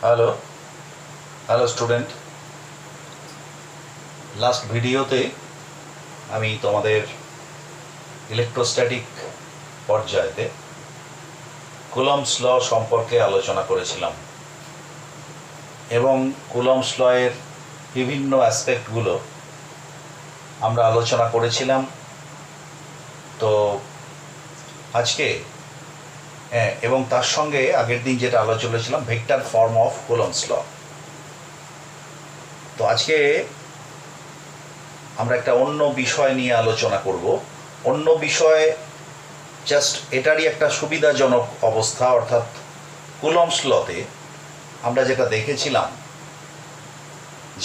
Hello hello student, last ভিডিওতে আমি তোমাদের ইলেকট্রোস্ট্যাটিক পর্যায়েতে কুলম্বস ল সম্পর্কে আলোচনা করেছিলাম এবং কুলম্বস ল এর বিভিন্ন অ্যাসপেক্টগুলো আমরা আলোচনা করেছিলাম। তো আজকে এবং তার সঙ্গে আগের দিন যেটা আলোচনা করেছিলাম vector form of Coulomb's law. তো আজকে আমরা একটা অন্য বিষয় নিয়ে আলোচনা করব। অন্য বিষয় জাস্ট এটারই একটা সুবিধাজনক অবস্থা, অর্থাৎ কুলম্বস লতে আমরা যেটা দেখেছিলাম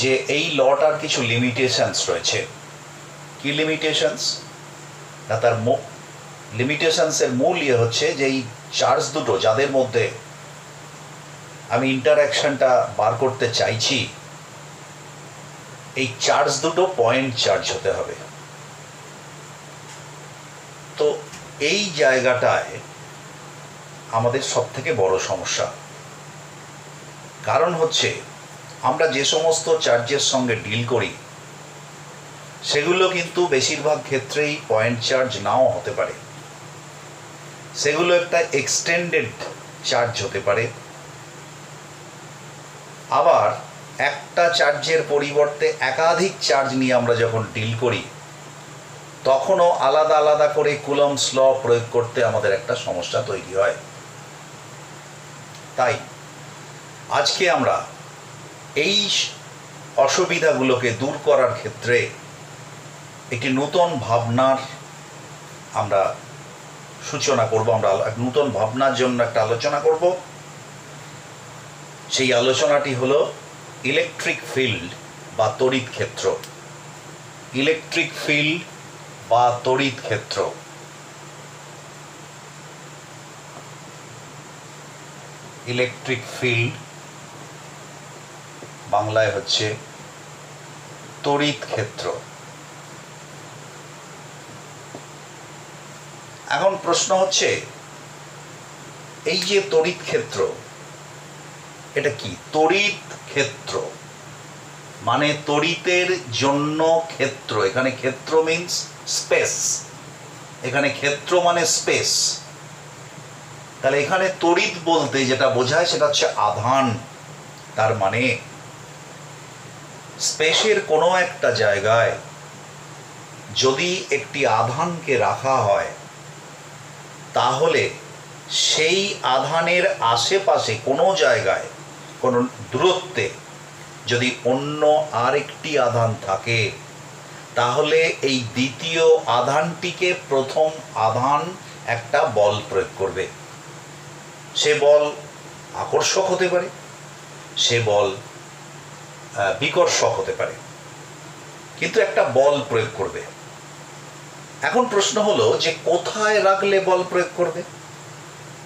যে এই লটার কিছু লিমিটেশনস রয়েছে। কি লিমিটেশনস? না, তার লিমিটেশনসের মূল হচ্ছে যে এই চার্জ দুটো যাদের মধ্যে আমি ইন্টারঅ্যাকশনটা বার করতে চাইছি, এই চার্জ দুটো পয়েন্ট চার্জ হতে হবে। তো এই জায়গাটায় আমাদের সবথেকে বড় সমস্যা, কারণ হচ্ছে আমরা যে সমস্ত চার্জের সঙ্গে ডিল করি সেগুলো কিন্তু বেশিরভাগ ক্ষেত্রেই পয়েন্ট চার্জ নাও হতে পারে। সেগুলো একটা এক্সটেন্ডেড চার্জ হতে পারে, আবার একটা চার্জের পরিবর্তে একাধিক চার্জ নিয়ে আমরা যখন ডিল করি তখনও আলাদা আলাদা করে কুলম্বস ল প্রয়োগ করতে আমাদের একটা সমস্যা তৈরি হয়। তাই আজকে আমরা এই অসুবিধাগুলোকে দূর করার ক্ষেত্রে একটি নূতন ভাবনার আমরা সূচনা করব। আমরা নূতন ভাবনার জন্য একটা আলোচনা করব। সেই আলোচনাটি হলো ইলেকট্রিক ফিল্ড বা তড়িৎ ক্ষেত্র। ইলেকট্রিক ফিল্ড বা তড়িৎ ক্ষেত্র। ইলেকট্রিক ফিল্ড বাংলায় হচ্ছে তড়িৎ ক্ষেত্র। এখন প্রশ্ন হচ্ছে, এই যে তড়িৎ ক্ষেত্র, এটা কি? তড়িৎ ক্ষেত্র মানে তড়িতের জন্য ক্ষেত্র। এখানে ক্ষেত্র মিন্স স্পেস, এখানে ক্ষেত্র মানে স্পেস। তাহলে এখানে তড়িৎ বলতে যেটা বোঝায় সেটা হচ্ছে আধান। তার মানে স্পেসের কোনো একটা জায়গায় যদি একটি আধানকে রাখা হয় তাহলে সেই আধানের আশেপাশে কোনো জায়গায় কোনো দূরত্বে যদি অন্য আরেকটি আধান থাকে তাহলে এই দ্বিতীয় আধানটিকে প্রথম আধান একটা বল প্রয়োগ করবে। সে বল আকর্ষক হতে পারে, সে বল বিকর্ষক হতে পারে, কিন্তু একটা বল প্রয়োগ করবে। এখন প্রশ্ন হলো যে কোথায় রাখলে বল প্রয়োগ করবে?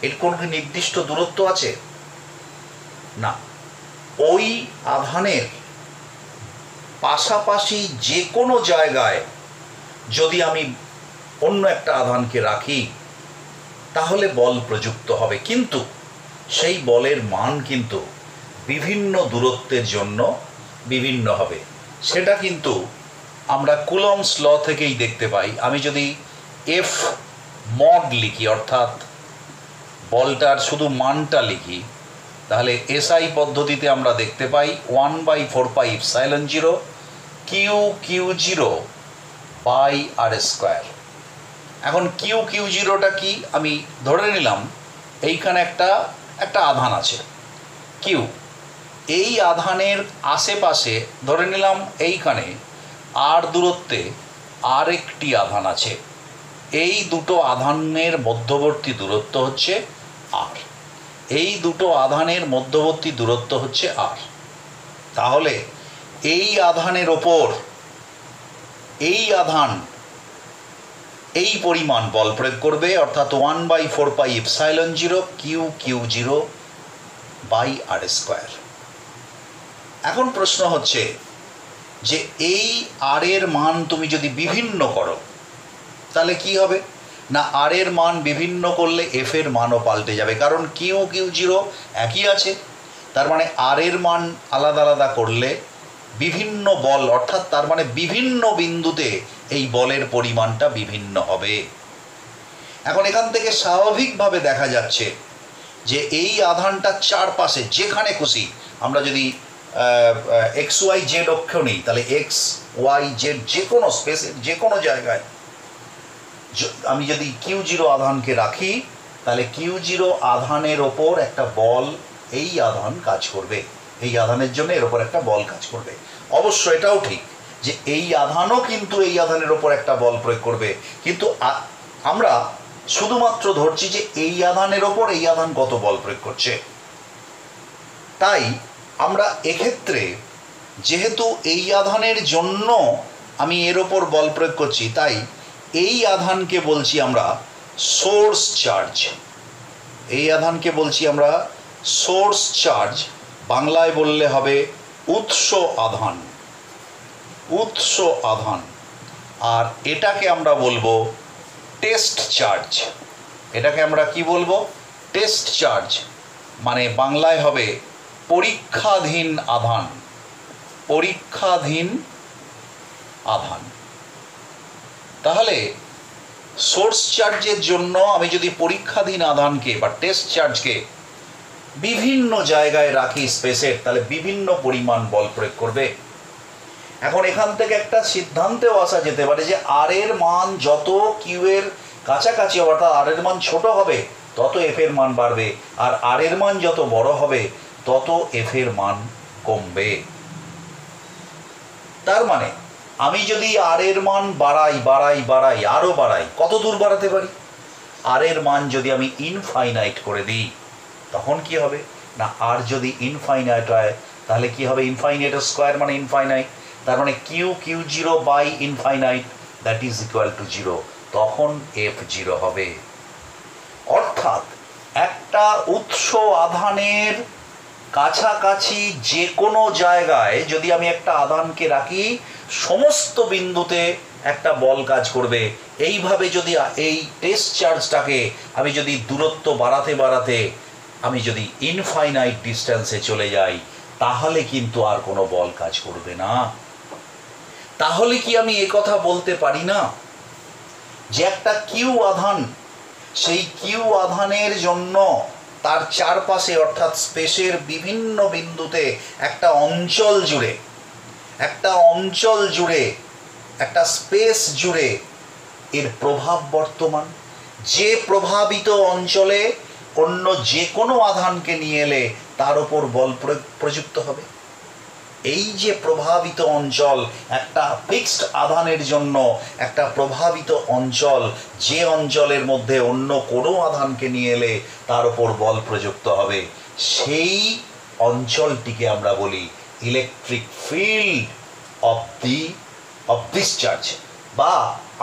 এর কোনো কি নির্দিষ্ট দূরত্ব আছে? না, ওই আধানের পাশাপাশি যে কোনো জায়গায় যদি আমি অন্য একটা আধানকে রাখি তাহলে বল প্রযুক্ত হবে, কিন্তু সেই বলের মান কিন্তু বিভিন্ন দূরত্বের জন্য বিভিন্ন হবে। সেটা কিন্তু আমরা কুলম্বস ল থেকেই দেখতে পাই। আমি যদি এফ মড লিখি, অর্থাৎ বলটার শুধু মানটা লিখি, তাহলে এসআই পদ্ধতিতে আমরা দেখতে পাই 1/4πε0 Q/r²। এখন Q/0টা কি? আমি ধরে নিলাম এইখানে একটা আধান আছে Q। এই আধানের আশেপাশে ধরে নিলাম এইখানে আর দূরত্বে আরেকটি আধান আছে। এই দুটো আধানের মধ্যবর্তী দূরত্ব হচ্ছে আর। এই দুটো আধানের মধ্যবর্তী দূরত্ব হচ্ছে আর। তাহলে এই আধানের ওপর এই আধান এই পরিমাণ বল প্রয়োগ করবে, অর্থাৎ 1/4πε0 Q/r²। এখন প্রশ্ন হচ্ছে যে এই আর এর মান তুমি যদি বিভিন্ন করো তাহলে কি হবে? না, আর এর মান বিভিন্ন করলে এফ এর মানও পাল্টে যাবে, কারণ Q/0 একই আছে। তার মানে আর এর মান আলাদা আলাদা করলে বিভিন্ন বল, অর্থাৎ তার মানে বিভিন্ন বিন্দুতে এই বলের পরিমাণটা বিভিন্ন হবে। এখন এখান থেকে স্বাভাবিকভাবে দেখা যাচ্ছে যে এই আধানটার চারপাশে যেখানে খুশি আমরা যদি এক্স ওয়াই জেড অক্ষ নিই, তাহলে এক্স ওয়াই জেড যে কোনো স্পেসের যে কোনো জায়গায় আমি যদি কিউ জিরো আধানকে রাখি, তাহলে কিউ জিরো আধানের ওপর একটা বল, এই আধান কাজ করবে, এই আধানের জন্য এর ওপর একটা বল কাজ করবে। অবশ্য এটাও ঠিক যে এই আধানও কিন্তু এই আধানের ওপর একটা বল প্রয়োগ করবে, কিন্তু আমরা শুধুমাত্র ধরছি যে এই আধানের ওপর এই আধান কত বল প্রয়োগ করছে। তাই আমরা এক্ষেত্রে যেহেতু এই আধানের জন্য আমি এর ওপর বল প্রয়োগ করছি, তাই এই আধানকে বলছি আমরা সোর্স চার্জ। এই আধানকে বলছি আমরা সোর্স চার্জ, বাংলায় বললে হবে উৎস আধান। উৎস আধান। আর এটাকে আমরা বলবো টেস্ট চার্জ। এটাকে আমরা কি বলবো? টেস্ট চার্জ, মানে বাংলায় হবে পরীক্ষাধীন আধান। পরীক্ষাধীন আধান। তাহলে সোর্স চার্জের জন্য আমি যদি পরীক্ষাধীন আধানকে বা টেস্ট চার্জকে বিভিন্ন জায়গায় রাখি স্পেসের, তাহলে বিভিন্ন পরিমাণ বল প্রয়োগ করবে। এখন এখান থেকে একটা সিদ্ধান্তেও আসা যেতে পারে যে আর এর মান যত কিউ এর কাছাকাছি, অর্থাৎ আর এর মান ছোট হবে তত এফ এর মান বাড়বে, আর আর এর মান যত বড় হবে তত এফ এর মান কমবে। তার মানে আমি যদি আর এর মান বাড়াই বাড়াই বাড়াই আরও বাড়াই, কত দূর বাড়াতে পারি? আর এর মান যদি আমি ইনফাইনাইট করে দিই, তখন কি হবে না, আর যদি ইনফাইনাইট হয় তাহলে কি হবে? ইনফাইনাইট স্কোয়ার মানে ইনফাইনাইট, তার মানে Q Q zero by infinite that is equal to zero, তখন এফ জিরো হবে। অর্থাৎ একটা উৎস আধানের কাছাকাছি যে কোনো জায়গায় যদি আমি একটা আধানকে রাখি, সমস্ত বিন্দুতে একটা বল কাজ করবে। এইভাবে যদি এই টেস্ট চার্জটাকে আমি যদি দূরত্ব বাড়াতে বাড়াতে আমি যদি ইনফাইনাইট ডিস্টেন্সে চলে যাই, তাহলে কিন্তু আর কোনো বল কাজ করবে না। তাহলে কি আমি একথা বলতে পারি না যে একটা কিউ আধান, সেই কিউ আধানের জন্য তার চারপাশে অর্থাৎ স্পেসের বিভিন্ন বিন্দুতে একটা অঞ্চল জুড়ে, একটা স্পেস জুড়ে এর প্রভাব বর্তমান, যে প্রভাবিত অঞ্চলে অন্য যে কোনো আধানকে নিয়ে এলে তার উপর বল প্রযুক্ত হবে। এই যে প্রভাবিত অঞ্চল, একটা ফিক্সড আধানের জন্য একটা প্রভাবিত অঞ্চল, যে অঞ্চলের মধ্যে অন্য কোনো আধানকে নিয়ে এলে তার উপর বল প্রযুক্ত হবে, সেই অঞ্চলটিকে আমরা বলি electric field of this charge. বা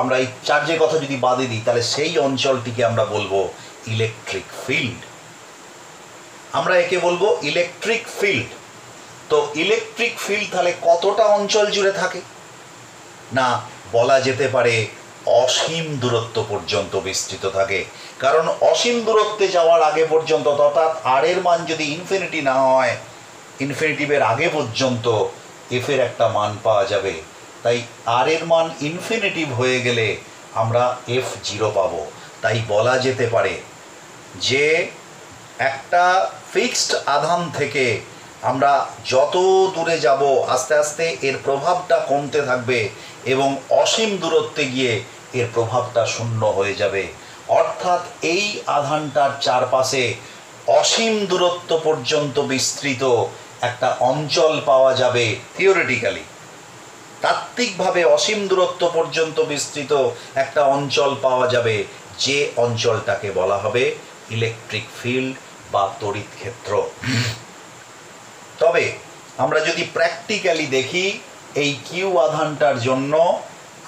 আমরা এই চার্জের কথা যদি বাদে দিই, তাহলে সেই অঞ্চলটিকে আমরা বলবো ইলেকট্রিক ফিল্ড। আমরা একে বলবো ইলেকট্রিক ফিল্ড। তো ইলেকট্রিক ফিল্ড তাহলে কতটা অঞ্চল জুড়ে থাকে? না, বলা যেতে পারে অসীম দূরত্ব পর্যন্ত বিস্তৃত থাকে। কারণ অসীম দূরত্বে যাওয়ার আগে পর্যন্ত, অর্থাৎ আর এর মান যদি ইনফিনিটি না হয়, ইনফিনিটিভের আগে পর্যন্ত এফ এর একটা মান পাওয়া যাবে। তাই আর এর মান ইনফিনিটিভ হয়ে গেলে আমরা এফ জিরো পাবো। তাই বলা যেতে পারে যে একটা ফিক্সড আধান থেকে আমরা যত দূরে যাব আস্তে আস্তে এর প্রভাবটা কমতে থাকবে এবং অসীম দূরত্বে গিয়ে এর প্রভাবটা শূন্য হয়ে যাবে। অর্থাৎ এই আধানটার চারপাশে অসীম দূরত্ব পর্যন্ত বিস্তৃত একটা অঞ্চল পাওয়া যাবে। থিওরিটিক্যালি, তাত্ত্বিকভাবে অসীম দূরত্ব পর্যন্ত বিস্তৃত একটা অঞ্চল পাওয়া যাবে, যে অঞ্চলটাকে বলা হবে ইলেকট্রিক ফিল্ড বা তড়িৎ ক্ষেত্র। তবে আমরা যদি প্র্যাকটিক্যালি দেখি, এই কিউ আধানটার জন্য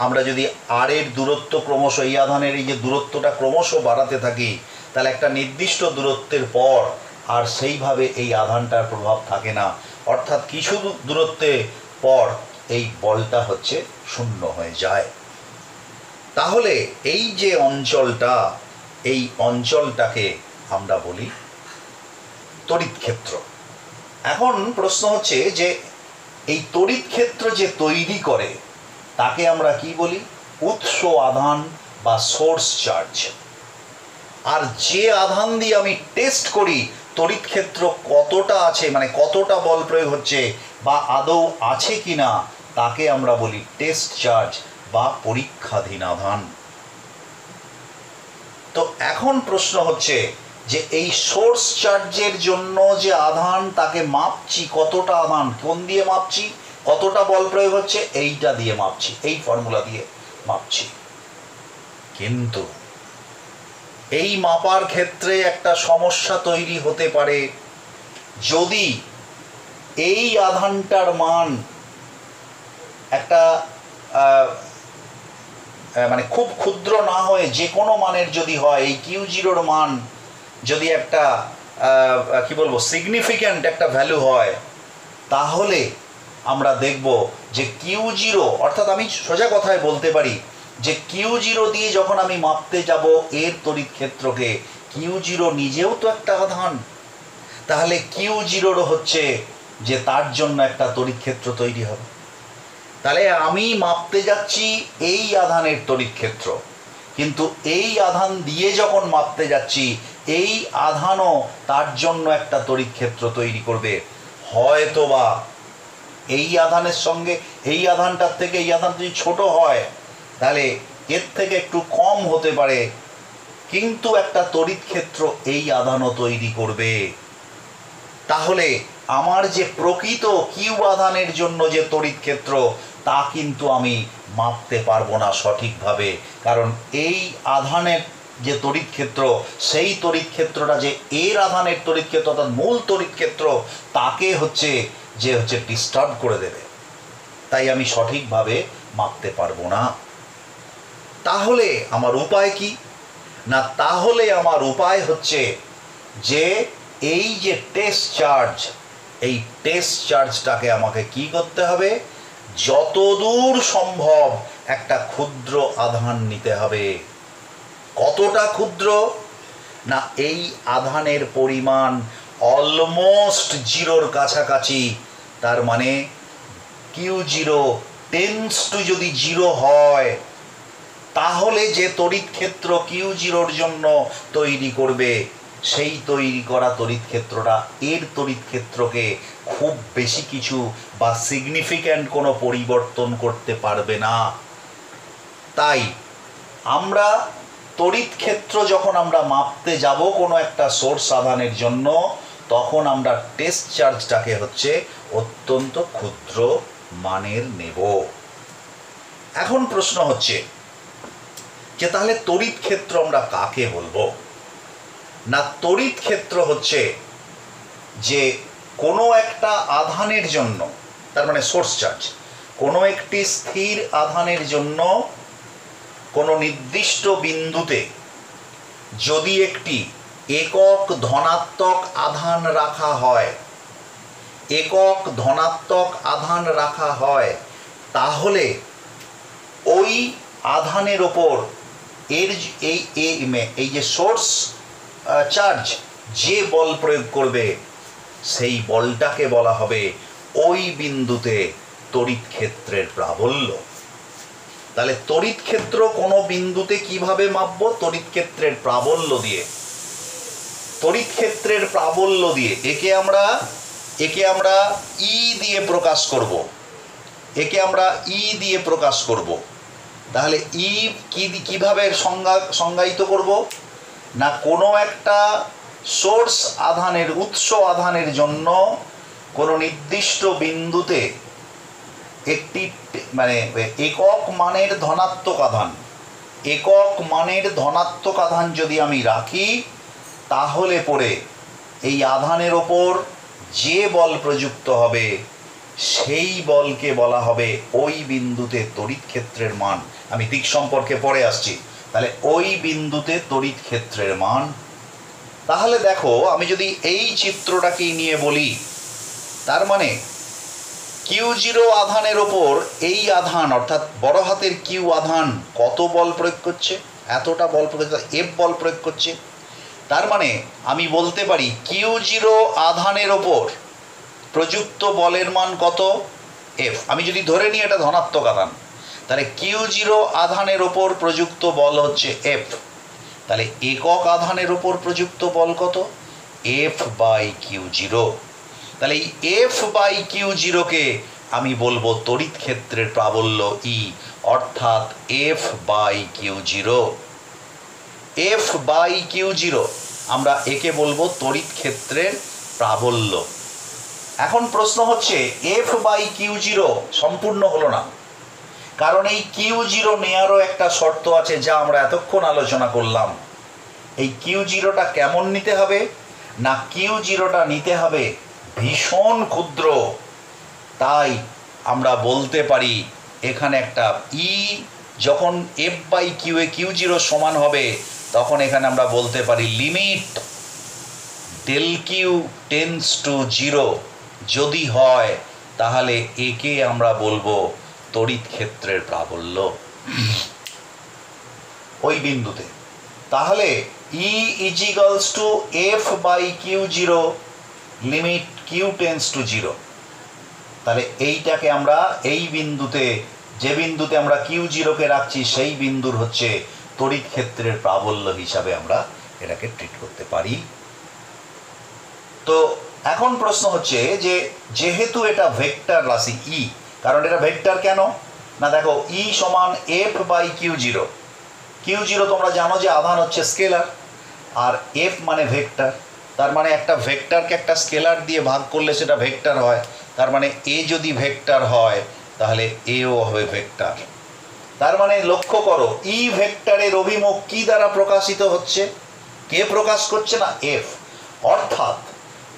আমরা যদি আর এর দূরত্ব ক্রমশ, এই আধানের এই যে দূরত্বটা ক্রমশ বাড়াতে থাকি, তাহলে একটা নির্দিষ্ট দূরত্বের পর আর সেইভাবে এই আধানটার প্রভাব থাকে না। অর্থাৎ কিছু দূরত্বে পর এই বলটা হচ্ছে শূন্য হয়ে যায়। তাহলে এই যে অঞ্চলটা, এই অঞ্চলটাকে আমরা বলি তড়িৎ ক্ষেত্র। এখন প্রশ্ন হচ্ছে যে এই তড়িৎ ক্ষেত্র যে তৈরি করে তাকে আমরা কি বলি? উৎস আধান বা সোর্স চার্জ। আর যে আধান দিয়ে আমি টেস্ট করি তড়িৎ ক্ষেত্র কতটা আছে, মানে কতটা বল প্রয়োগ হচ্ছে বা আদৌ আছে কিনা, তাকে আমরা বলি টেস্ট চার্জ বা পরীক্ষাধীন আধান। তো এখন প্রশ্ন হচ্ছে যে এই সোর্স চার্জের জন্য যে আধান তাকে মাপছি, কতটা আধান কোন দিয়ে মাপছি, কতটা বল প্রয়োগ হচ্ছে এইটা দিয়ে মাপছি, এই ফর্মুলা দিয়ে মাপছি। কিন্তু এই মাপার ক্ষেত্রে একটা সমস্যা তৈরি হতে পারে। যদি এই আধানটার মান একটা মানে খুব ক্ষুদ্র না হয়ে যে কোনো মানের যদি হয়, এই কিউ জিরোর মান যদি একটা কি বলবো সিগনিফিক্যান্ট একটা ভ্যালু হয়, তাহলে আমরা দেখব যে কিউ জিরো, অর্থাৎ আমি সোজা কথায় বলতে পারি যে কিউ জিরো দিয়ে যখন আমি মাপতে যাব এর তড়িৎ ক্ষেত্রকে, কিউ জিরো নিজেও তো একটা আধান, তাহলে কিউ জিরোর হচ্ছে যে তার জন্য একটা তড়িৎ ক্ষেত্র তৈরি হবে। তাহলে আমি মাপতে যাচ্ছি এই আধানের তড়িৎ ক্ষেত্র, কিন্তু এই আধান দিয়ে যখন মাপতে যাচ্ছি এই আধানও তার জন্য একটা তড়িৎ ক্ষেত্র তৈরি করবে। হয়তোবা এই আধানের সঙ্গে এই আধানটার থেকে এই আধান যদি ছোট হয় তাহলে এর থেকে একটু কম হতে পারে, কিন্তু একটা তড়িৎ ক্ষেত্র এই আধানও তৈরি করবে। তাহলে আমার যে প্রকৃত কিউ আধানের জন্য যে তড়িৎ ক্ষেত্র তা কিন্তু আমি মাপতে পারবো না সঠিকভাবে, কারণ এই আধানের যে তড়িৎ ক্ষেত্র সেই তড়িৎ ক্ষেত্রটা যে এর আধানের তড়িৎ ক্ষেত্র অর্থাৎ মূল তড়িৎ ক্ষেত্র তাকে হচ্ছে ডিস্টার্ব করে দেবে, তাই আমি সঠিকভাবে মাপতে পারবো না। তাহলে আমার উপায় কি না? তাহলে আমার উপায় হচ্ছে যে এই যে টেস্ট চার্জ, এই টেস্ট চার্জটাকে আমাকে কি করতে হবে? যতদূর সম্ভব একটা ক্ষুদ্র আধান নিতে হবে। কতটা ক্ষুদ্র না? এই আধানের পরিমাণ অলমোস্ট জিরোর কাছাকাছি, তার মানে কিউ জিরো টেন্স টু যদি জিরো হয় তাহলে যে তড়িৎ ক্ষেত্র কিউ জিরোর জন্য তৈরি করবে সেই তৈরি করা তড়িৎ ক্ষেত্রটা এর তড়িৎ ক্ষেত্রকে খুব বেশি কিছু বা সিগনিফিক্যান্ট কোনো পরিবর্তন করতে পারবে না। তাই আমরা তড়িৎ ক্ষেত্র যখন আমরা মাপতে যাব কোনো একটা সোর্স আধানের জন্য, তখন আমরা টেস্ট চার্জটাকে হচ্ছে অত্যন্ত ক্ষুদ্র মানের নেব। এখন প্রশ্ন হচ্ছে যে তাহলে তড়িৎ ক্ষেত্র আমরা কাকে বলবো? না, তড়িৎ ক্ষেত্র হচ্ছে যে কোনো একটা আধানের জন্য, তার মানে সোর্স চার্জ, কোনো একটি স্থির আধানের জন্য কোনো নির্দিষ্ট বিন্দুতে যদি একটি একক ধনাত্মক আধান রাখা হয়, একক ধনাত্মক আধান রাখা হয়, তাহলে ওই আধানের ওপর এর এই যে সোর্স চার্জ যে বল প্রয়োগ করবে সেই বলটাকে বলা হবে ওই বিন্দুতে তড়িৎ ক্ষেত্রের প্রাবল্য। তাহলে তড়িৎ ক্ষেত্র কোনো বিন্দুতে কিভাবে মাপবো? তড়িৎ ক্ষেত্রের প্রাবল্য দিয়ে। তড়িৎ ক্ষেত্রের প্রাবল্য দিয়ে একে আমরা ই দিয়ে প্রকাশ করব, একে আমরা ই দিয়ে প্রকাশ করব। তাহলে ই কিভাবে সংজ্ঞায়িত করব? না, কোনো একটা সোর্স আধানের উৎস আধানের জন্য কোনো নির্দিষ্ট বিন্দুতে একটি মানে একক মানের ধনাত্মক আধান, একক মানের ধনাত্মক আধান যদি আমি রাখি, তাহলে পরে এই আধানের ওপর যে বল প্রযুক্ত হবে সেই বলকে বলা হবে ওই বিন্দুতে তড়িৎ ক্ষেত্রের মান। আমি দিক সম্পর্কে পরে আসছি। তাহলে ওই বিন্দুতে তড়িৎ ক্ষেত্রের মান। তাহলে দেখো, আমি যদি এই চিত্রটাকেই নিয়ে বলি, তার মানে কিউ জিরো আধানের ওপর এই আধান অর্থাৎ বড় হাতের কিউ আধান কত বল প্রয়োগ করছে? এতটা বল প্রয়োগ, এফ বল প্রয়োগ করছে। তার মানে আমি বলতে পারি কিউ জিরো আধানের ওপর প্রযুক্ত বলের মান কত? এফ। আমি যদি ধরে নিই এটা ধনাত্মক আধান, তাহলে Q0 আধানের ওপর প্রযুক্ত বল হচ্ছে এফ। তাহলে একক আধানের ওপর প্রযুক্ত বল কত? F/Q0। তাহলে এই F/Q0কে আমি বলবো তড়িৎ ক্ষেত্রের প্রাবল্য ই, অর্থাৎ F/Q0। F/Q0 আমরা একে বলবো তড়িৎ ক্ষেত্রের প্রাবল্য। এখন প্রশ্ন হচ্ছে F/Q0 সম্পূর্ণ হলো না, কারণ এই Q0 নেয়ারও একটা শর্ত আছে যা আমরা এতক্ষণ আলোচনা করলাম। এই Q0টা কেমন নিতে হবে না, Q0টা নিতে হবে ভীষণ ক্ষুদ্র। তাই আমরা বলতে পারি এখানে একটা ই যখন F/Q এ Q0 সমান হবে, তখন এখানে আমরা বলতে পারি limit del Q tends to 0 যদি হয়, তাহলে একে আমরা বলবো তড়িৎ ক্ষেত্রের প্রাবল্য ওই বিন্দুতে। তাহলে E equals to F/Q0 limit Q tends to 0। তাহলে এইটাকে আমরা এই বিন্দুতে, যে বিন্দুতে আমরা Q0কে রাখছি সেই বিন্দুর হচ্ছে তড়িৎ ক্ষেত্রের প্রাবল্য হিসাবে আমরা এটাকে ট্রিট করতে পারি। তো এখন প্রশ্ন হচ্ছে যে যেহেতু এটা ভেক্টর রাশি ই, কারণ এটা ভেক্টর কেন না, দেখো ই সমান F/Q0। Q0 তোমরা জানো যে আধান হচ্ছে স্কেলার, আর এফ মানে ভেক্টর। তার মানে একটা ভেক্টরকে একটা স্কেলার দিয়ে ভাগ করলে সেটা ভেক্টর হয়। তার মানে এ যদি ভেক্টর হয় তাহলে এও হবে ভেক্টর। তার মানে লক্ষ্য করো ই ভেক্টরের অভিমুখ কি দ্বারা প্রকাশিত হচ্ছে? কে প্রকাশ করছে না? এফ। অর্থাৎ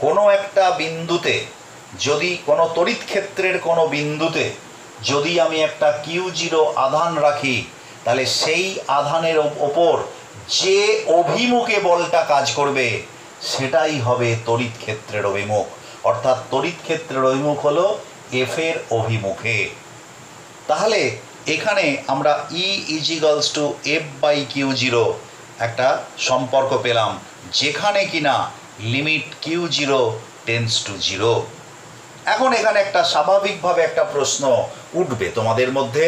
কোনো একটা বিন্দুতে, যদি কোনো তড়িৎ ক্ষেত্রের কোনো বিন্দুতে যদি আমি একটা Q0 আধান রাখি, তাহলে সেই আধানের ওপর যে অভিমুখে বলটা কাজ করবে সেটাই হবে তড়িৎ ক্ষেত্রের অভিমুখ। অর্থাৎ তড়িৎ ক্ষেত্রের অভিমুখ হলো এফ এর অভিমুখে। তাহলে এখানে আমরা E ইজিক্যালস টু F/Q0 একটা সম্পর্ক পেলাম, যেখানে কিনা লিমিট Q0 টেন্ডস টু 0। এখন এখানে একটা স্বাভাবিকভাবে একটা প্রশ্ন উঠবে তোমাদের মধ্যে,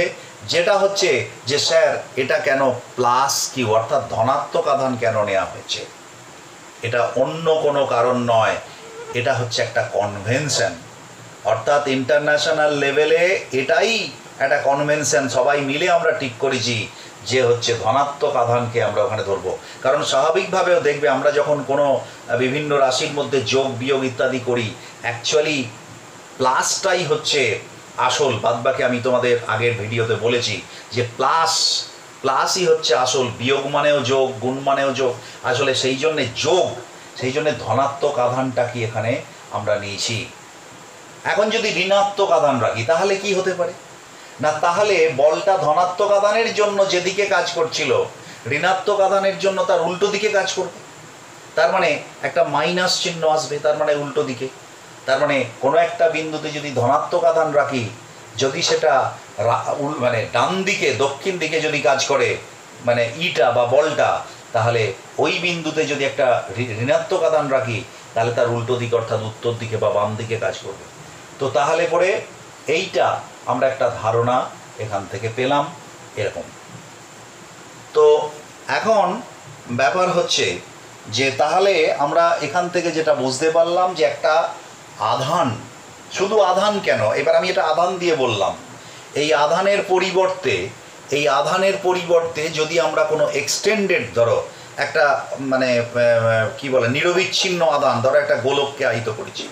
যেটা হচ্ছে যে স্যার এটা কেন প্লাস কিউ অর্থাৎ ধনাত্মক আধান কেন নেওয়া হয়েছে? এটা অন্য কোনো কারণ নয়, এটা হচ্ছে একটা কনভেনশন। অর্থাৎ ইন্টারন্যাশনাল লেভেলে এটাই একটা কনভেনশন, সবাই মিলে আমরা ঠিক করেছি যে হচ্ছে ধনাত্মক আধানকে আমরা ওখানে ধরবো। কারণ স্বাভাবিকভাবেও দেখবে আমরা যখন কোনো বিভিন্ন রাশির মধ্যে যোগ বিয়োগ ইত্যাদি করি, অ্যাকচুয়ালি প্লাসটাই হচ্ছে আসল। বাদবাকি আমি তোমাদের আগের ভিডিওতে বলেছি যে প্লাসই হচ্ছে আসল, বিয়োগ মানেও যোগ, গুণ মানেও যোগ। আসলে সেই জন্যে যোগ, সেই জন্যে ধনাত্মক আধানটা কি এখানে আমরা নিয়েছি। এখন যদি ঋণাত্মক আধান রাখি তাহলে কি হতে পারে না, তাহলে বলটা ধনাত্মক আধানের জন্য যেদিকে কাজ করছিল ঋণাত্মক আধানের জন্য তার উল্টো দিকে কাজ করবে। তার মানে একটা মাইনাস চিহ্ন আসবে, তার মানে উল্টো দিকে। তার মানে কোনো একটা বিন্দুতে যদি ধনাত্মক আধান রাখি, যদি সেটা মানে ডান দিকে দক্ষিণ দিকে যদি কাজ করে মানে ইটা বা বলটা, তাহলে ওই বিন্দুতে যদি একটা ঋণাত্মক আধান রাখি তাহলে তার উল্টো দিকে অর্থাৎ উত্তর দিকে বা বাম দিকে কাজ করবে। তো তাহলে পরে এইটা আমরা একটা ধারণা এখান থেকে পেলাম এরকম। তো এখন ব্যাপার হচ্ছে যে তাহলে আমরা এখান থেকে যেটা বুঝতে পারলাম যে একটা আধান, শুধু আধান কেন, এবার আমি এটা আধান দিয়ে বললাম, এই আধানের পরিবর্তে যদি আমরা কোনো এক্সটেন্ডেড, ধরো একটা মানে কি বলে নিরবিচ্ছিন্ন আধান, ধরো একটা গোলককে আহিত করেছি,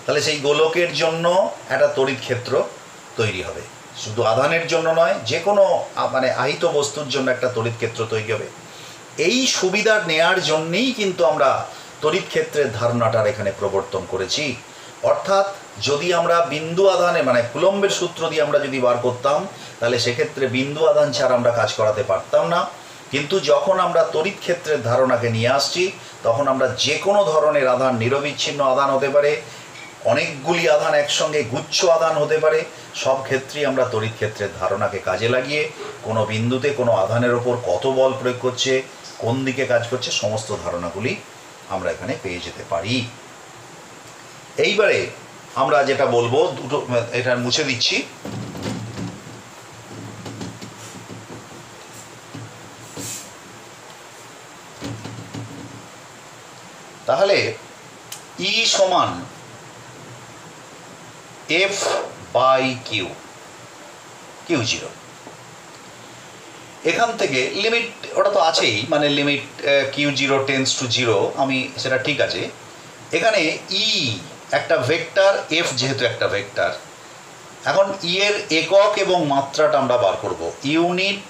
তাহলে সেই গোলকের জন্য একটা তড়িৎ ক্ষেত্র তৈরি হবে। শুধু আধানের জন্য নয়, যে কোনো মানে আহিত বস্তুর জন্য একটা তড়িৎ ক্ষেত্র তৈরি হবে। এই সুবিধা নেয়ার জন্যেই কিন্তু আমরা তড়িৎ ক্ষেত্রের ধারণাটার এখানে প্রবর্তন করেছি। অর্থাৎ যদি আমরা বিন্দু আধানে মানে কুলম্বের সূত্র দিয়ে আমরা যদি বার করতাম, তাহলে সেক্ষেত্রে বিন্দু আধান ছাড়া আমরা কাজ করাতে পারতাম না। কিন্তু যখন আমরা তড়িৎ ক্ষেত্রের ধারণাকে নিয়ে আসছি, তখন আমরা যে কোনো ধরনের আধান, নিরবিচ্ছিন্ন আধান হতে পারে, অনেকগুলি আধান একসঙ্গে গুচ্ছ আধান হতে পারে, সব ক্ষেত্রেই আমরা তড়িৎ ক্ষেত্রের ধারণাকে কাজে লাগিয়ে কোনো বিন্দুতে কোনো আধানের ওপর কত বল প্রয়োগ করছে, কোন দিকে কাজ করছে, সমস্ত ধারণাগুলি আমরা এখানে পেয়ে যেতে পারি। এইবারে আমরা যেটা বলবো দুটো, এটা মুছে দিচ্ছি। তাহলে ই সমান F by Q, Q zero. এখান থেকে লিমিট ওটা তো আছেই, মানে limit Q zero tends to zero, আমি সেটা ঠিক আছে। এখানে ই একটা ভেক্টর, এফ যেহেতু একটা ভেক্টর, এখন ই এর একক এবং মাত্রাটা আমরা বার করব। Unit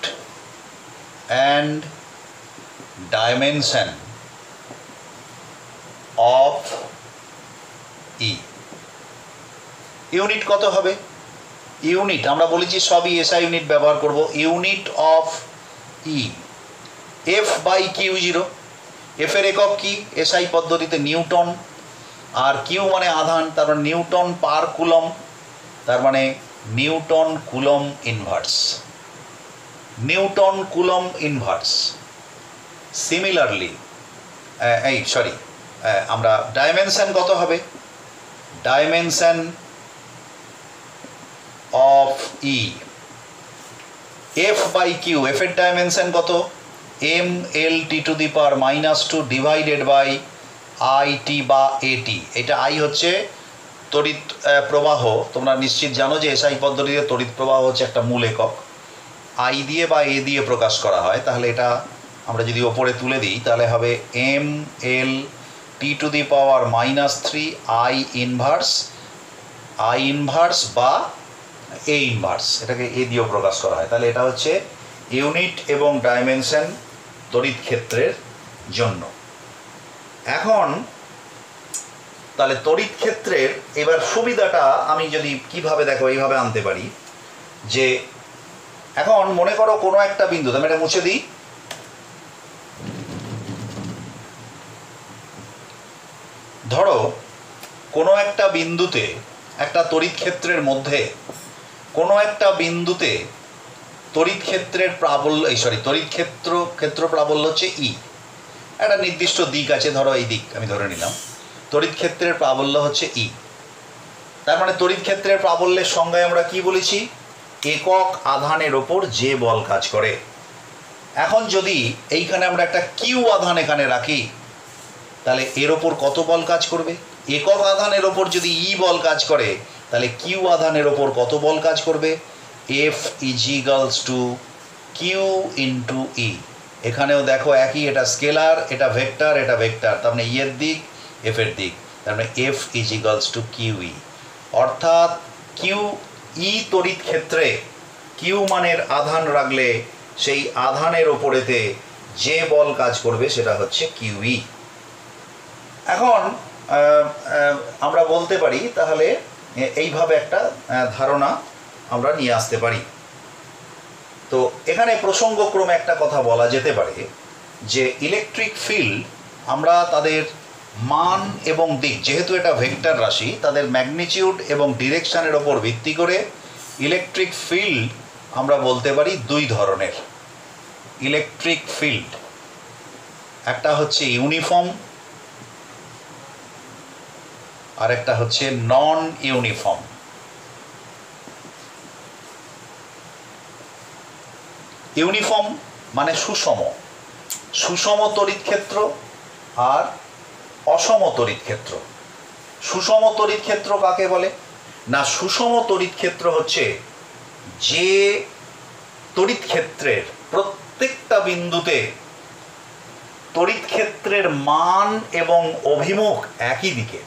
and dimension of E. Unit কত হবে? ইউনিট আমরা বলেছি সবই এসআই ইউনিট ব্যবহার করব। Unit of E F by Q zero. F এর একক কি? এসআই পদ্ধতিতে নিউটন, আর কিউ মানে আধান, তার মানে নিউটন পার কুলম, তার মানে newton coulomb inverse, newton coulomb inverse. Similarly আমরা ডাইমেনশন কত হবে? Dimension of E F by Q, F এর ডাইমেনশন কত? M L T to the power -2 divided by I T বা এটি। এটা আই হচ্ছে তড়িৎ প্রবাহ। তোমরা নিশ্চিত জানো যে এসআই পদ্ধতিতে তড়িৎ প্রবাহ হচ্ছে একটা মূল একক, আই দিয়ে বা এ দিয়ে প্রকাশ করা হয়। তাহলে এটা আমরা যদি ওপরে তুলে দিই তাহলে হবে M L T to the power -3 I inverse বা এ ইনভার্স, এটাকে এ দিয়েও প্রকাশ করা হয়। তাহলে এটা হচ্ছে ইউনিট এবং ডাইমেনশন তড়িৎ ক্ষেত্রের জন্য। এখন তাহলে তড়িৎ ক্ষেত্রের এবার সুবিধাটা আমি যদি কিভাবে দেখো এইভাবে আনতে পারি, যে এখন মনে করো কোনো একটা বিন্দু, আমি এটা মুছে দিই। ধরো কোনো একটা বিন্দুতে, একটা তড়িৎ ক্ষেত্রের মধ্যে কোনো একটা বিন্দুতে তড়িৎ ক্ষেত্রের প্রাবল্য, তড়িৎ ক্ষেত্র প্রাবল্য হচ্ছে ই। একটা নির্দিষ্ট দিক আছে, ধরো এই দিক আমি ধরে নিলাম, তড়িৎ ক্ষেত্রের প্রাবল্য হচ্ছে ই। তার মানে তড়িৎ ক্ষেত্রের প্রাবল্যের সংজ্ঞায় আমরা কি বলেছি? একক আধানের ওপর যে বল কাজ করে। এখন যদি এইখানে আমরা একটা কিউ আধান এখানে রাখি, তাহলে এর ওপর কত বল কাজ করবে? একক আধানের ওপর যদি ই বল কাজ করে, তাহলে কিউ আধানের ওপর কত বল কাজ করবে? F equals to q into E. এখানেও দেখো একই, এটা স্কেলার, এটা ভেক্টর, এটা ভেক্টর, তার মানে ই এর দিক, এফ এর দিক, তার মানে F equals to Q E. অর্থাৎ কিউ ই তড়িৎ ক্ষেত্রে কিউ মানের আধান রাখলে সেই আধানের ওপরেতে যে বল কাজ করবে সেটা হচ্ছে কিউ ই। এখন আমরা বলতে পারি, তাহলে এইভাবে একটা ধারণা আমরা নিয়ে আসতে পারি। তো এখানে প্রসঙ্গক্রমে একটা কথা বলা যেতে পারে যে ইলেকট্রিক ফিল্ড, আমরা তাদের মান এবং দিক, যেহেতু এটা ভেক্টর রাশি, তাদের ম্যাগনিটিউড এবং ডিরেকশনের ওপর ভিত্তি করে ইলেকট্রিক ফিল্ড আমরা বলতে পারি দুই ধরনের। ইলেকট্রিক ফিল্ড একটা হচ্ছে ইউনিফর্ম, আর একটা হচ্ছে নন ইউনিফর্ম। ইউনিফর্ম মানে সুষম তড়িৎ ক্ষেত্র আর অসম তড়িৎ ক্ষেত্র। সুষম তড়িৎ ক্ষেত্র কাকে বলে? না, সুষম তড়িৎ ক্ষেত্র হচ্ছে যে তড়িৎ ক্ষেত্রের প্রত্যেকটা বিন্দুতে তড়িৎ ক্ষেত্রের মান এবং অভিমুখ একই দিকে,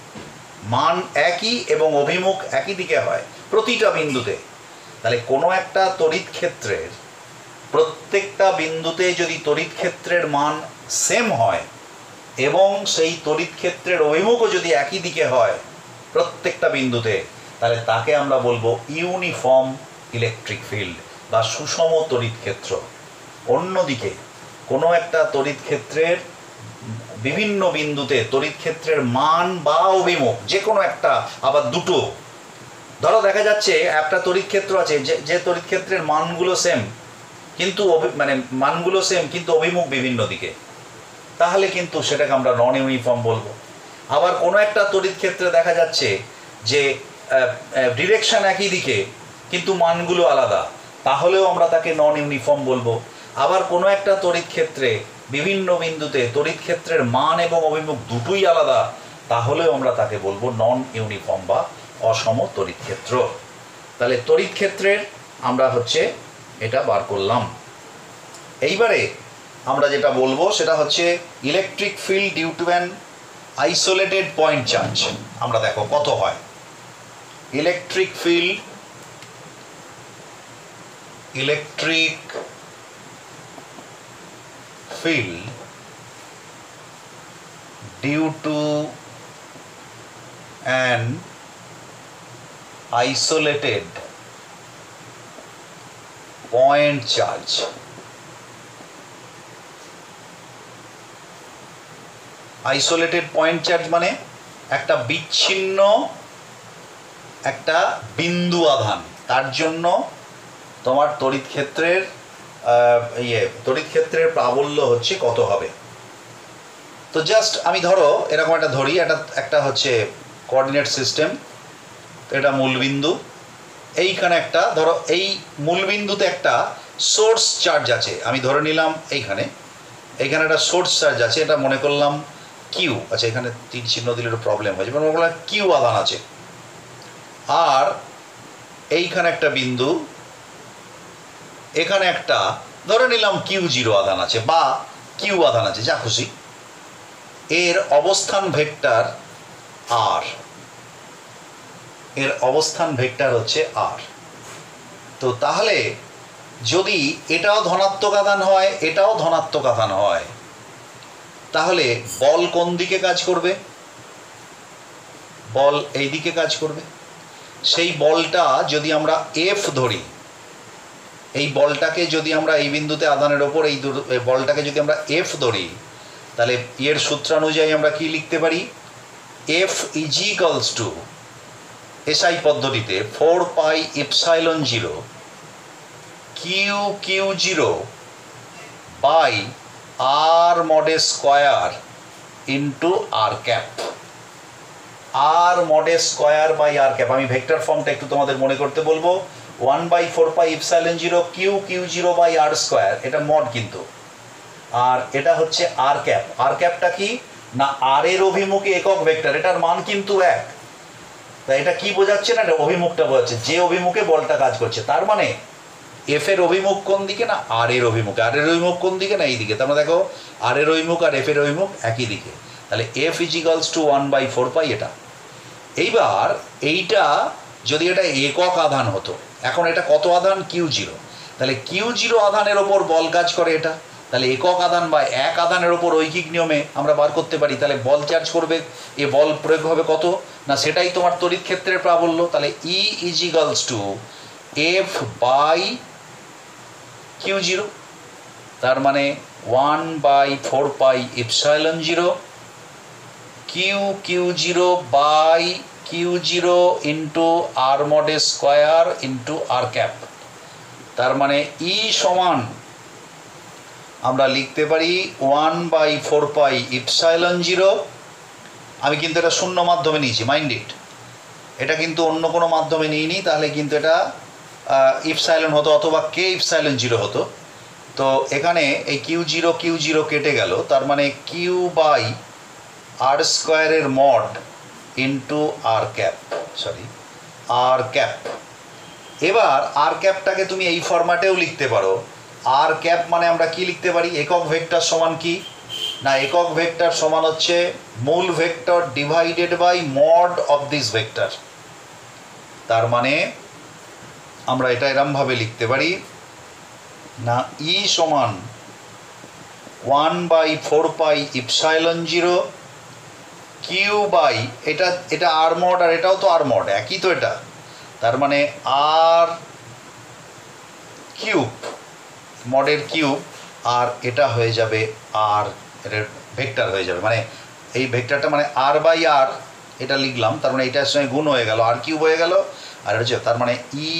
মান একই এবং অভিমুখ একই দিকে হয় প্রতিটা বিন্দুতে। তাহলে কোনো একটা তড়িৎ ক্ষেত্রের প্রত্যেকটা বিন্দুতে যদি তড়িৎ ক্ষেত্রের মান সেম হয় এবং সেই তড়িৎ ক্ষেত্রের অভিমুখও যদি একই দিকে হয় প্রত্যেকটা বিন্দুতে, তাহলে তাকে আমরা বলবো ইউনিফর্ম ইলেকট্রিক ফিল্ড বা সুষম তড়িৎ ক্ষেত্র। অন্যদিকে কোনো একটা তড়িৎ ক্ষেত্রের বিভিন্ন বিন্দুতে তড়িৎ ক্ষেত্রের মান বা অভিমুখ যে কোনো একটা, আবার দুটো, ধরো দেখা যাচ্ছে একটা তড়িৎ ক্ষেত্র আছে যে তড়িৎ ক্ষেত্রের মানগুলো সেম কিন্তু মানগুলো সেম কিন্তু অভিমুখ বিভিন্ন দিকে, তাহলে কিন্তু সেটাকে আমরা নন ইউনিফর্ম বলবো। আবার কোনো একটা তড়িৎ ক্ষেত্রে দেখা যাচ্ছে যে ডিরেকশন একই দিকে কিন্তু মানগুলো আলাদা, তাহলেও আমরা তাকে নন ইউনিফর্ম বলবো। আবার কোনো একটা তড়িৎ ক্ষেত্রে বিভিন্ন বিন্দুতে তড়িৎ ক্ষেত্রের মান এবং অভিমুখ দুটোই আলাদা, তাহলেও আমরা তাকে বলবো নন ইউনিফর্ম বা অসম তড়িৎ ক্ষেত্র। তাহলে তড়িৎ ক্ষেত্রের আমরা হচ্ছে এটা বার করলাম। এইবারে আমরা যেটা বলবো সেটা হচ্ছে electric field due to an isolated point charge. আমরা দেখো কত হয় electric field due to an isolated point charge. Isolated point charge মানে একটা বিচ্ছিন্ন একটা বিন্দু আধান, তার জন্য তোমার তড়িৎ ক্ষেত্রের প্রাবল্য হচ্ছে কত হবে। তো জাস্ট আমি ধরো এরকম একটা ধরি, একটা হচ্ছে কোঅর্ডিনেট সিস্টেম, তো এটা মূলবিন্দু, এইখানে একটা ধরো এই মূলবিন্দুতে একটা সোর্স চার্জ আছে, আমি ধরে নিলাম এইখানে একটা সোর্স চার্জ আছে, এটা মনে করলাম কিউ। আচ্ছা এখানে তীর চিহ্ন দিলে একটু প্রবলেম হয়েছে, মনে করলাম কিউ আধান আছে। আর এইখানে একটা বিন্দু, এখানে একটা ধরে নিলাম কিউ জিরো আধান আছে বা কিউ আধান আছে, যা খুশি। এর অবস্থান ভেক্টর আর, হচ্ছে আর। তো তাহলে যদি এটাও ধনাত্মক আধান হয় এটাও ধনাত্মক আধান হয়, তাহলে বল কোন দিকে কাজ করবে? বল এই দিকে কাজ করবে। সেই বলটা যদি আমরা এফ ধরি, এই বলটাকে যদি আমরা এই বিন্দুতে আধানের ওপর এই বলটাকে যদি আমরা এফ ধরি, তাহলে এর সূত্রানুযায়ী আমরা কি লিখতে পারি? F is equals to SI পদ্ধতিতে 4 pi epsilon 0 Q zero by r মডে square into r cap. R মডে স্কোয়ার বাই আর ক্যাপ, আমি ভেক্টর ফর্মটা একটু তোমাদের মনে করতে বলবো। 1/4 pi epsilon 0 Q zero by R square, এটা মড কিন্তু, আর এটা হচ্ছে আর ক্যাপ। আর ক্যাপটা কি না, আর এর অভিমুখে একক ভেক্টর, এটার মান কিন্তু 1। তাই এটা কি বোঝাচ্ছে না, এটা অভিমুখটা বোঝাচ্ছে, যে অভিমুখে বলটা কাজ করছে। তার মানে এফ এর অভিমুখ কোন দিকে না, আর এর অভিমুখ। আর এর অভিমুখ কোন দিকে না, এই দিকে। তার মানে দেখো আর এর অভিমুখ আর এফ এর অভিমুখ একই দিকে, তাহলে এফ ইজ ইকুয়ালস টু 1/4 পাই এটা। এইবার এইটা যদি এটা একক আধান হতো, এখন এটা কত আধান? Q zero. তাহলে কিউ জিরো আধানের ওপর বল কাজ করে এটা, তাহলে একক আধান বা এক আধানের ওপর ঐকিক নিয়মে আমরা বার করতে পারি। তাহলে বল চার্জ করবে, এ বল প্রয়োগ হবে কত না, সেটাই তোমার তড়িৎ ক্ষেত্রের প্রাবল্য। তাহলে E is equals to F by Q zero, তার মানে 1/4 pi epsilon 0 Q zero by Q zero into r মডে স্কোয়ার ইন্টু আর ক্যাপ। তার মানে ই সমান আমরা লিখতে পারি 1/4 পাই এপসাইলন 0। আমি কিন্তু এটা শূন্য মাধ্যমে নিয়েছি, মাইন্ড ইট, এটা কিন্তু অন্য কোনো মাধ্যমে নিইনি, তাহলে কিন্তু এটা ইপসাইলন হতো অথবা কে ইপসাইলন 0 হতো। তো এখানে এই কিউ জিরো কেটে গেল, তার মানে কিউ বাই আর স্কোয়ারের মড ইন্টু আর ক্যাপ, আর ক্যাপ। এবার আর ক্যাপটাকে তুমি এই ফরম্যাটেও লিখতে পারো। আর ক্যাপ মানে আমরা কি লিখতে পারি? একক ভেক্টর সমান কি না, একক ভেক্টর সমান হচ্ছে মূল vector divided by mod of this vector. তার মানে আমরা এটা এরমভাবে লিখতে পারি না, ই সমান 1/4 পাই এপসাইলন 0 কিউ বাই এটা আর মড আর এটাও তো আর মড, একই তো এটা। তার মানে আর কিউব, মডের কিউব, আর এটা হয়ে যাবে আর ভেক্টর হয়ে যাবে, মানে এই ভেক্টরটা মানে আর বাই আর এটা লিখলাম, তার মানে এটার সঙ্গে গুণ হয়ে গেল, আর কিউব হয়ে গেল। আর হচ্ছে তার মানে E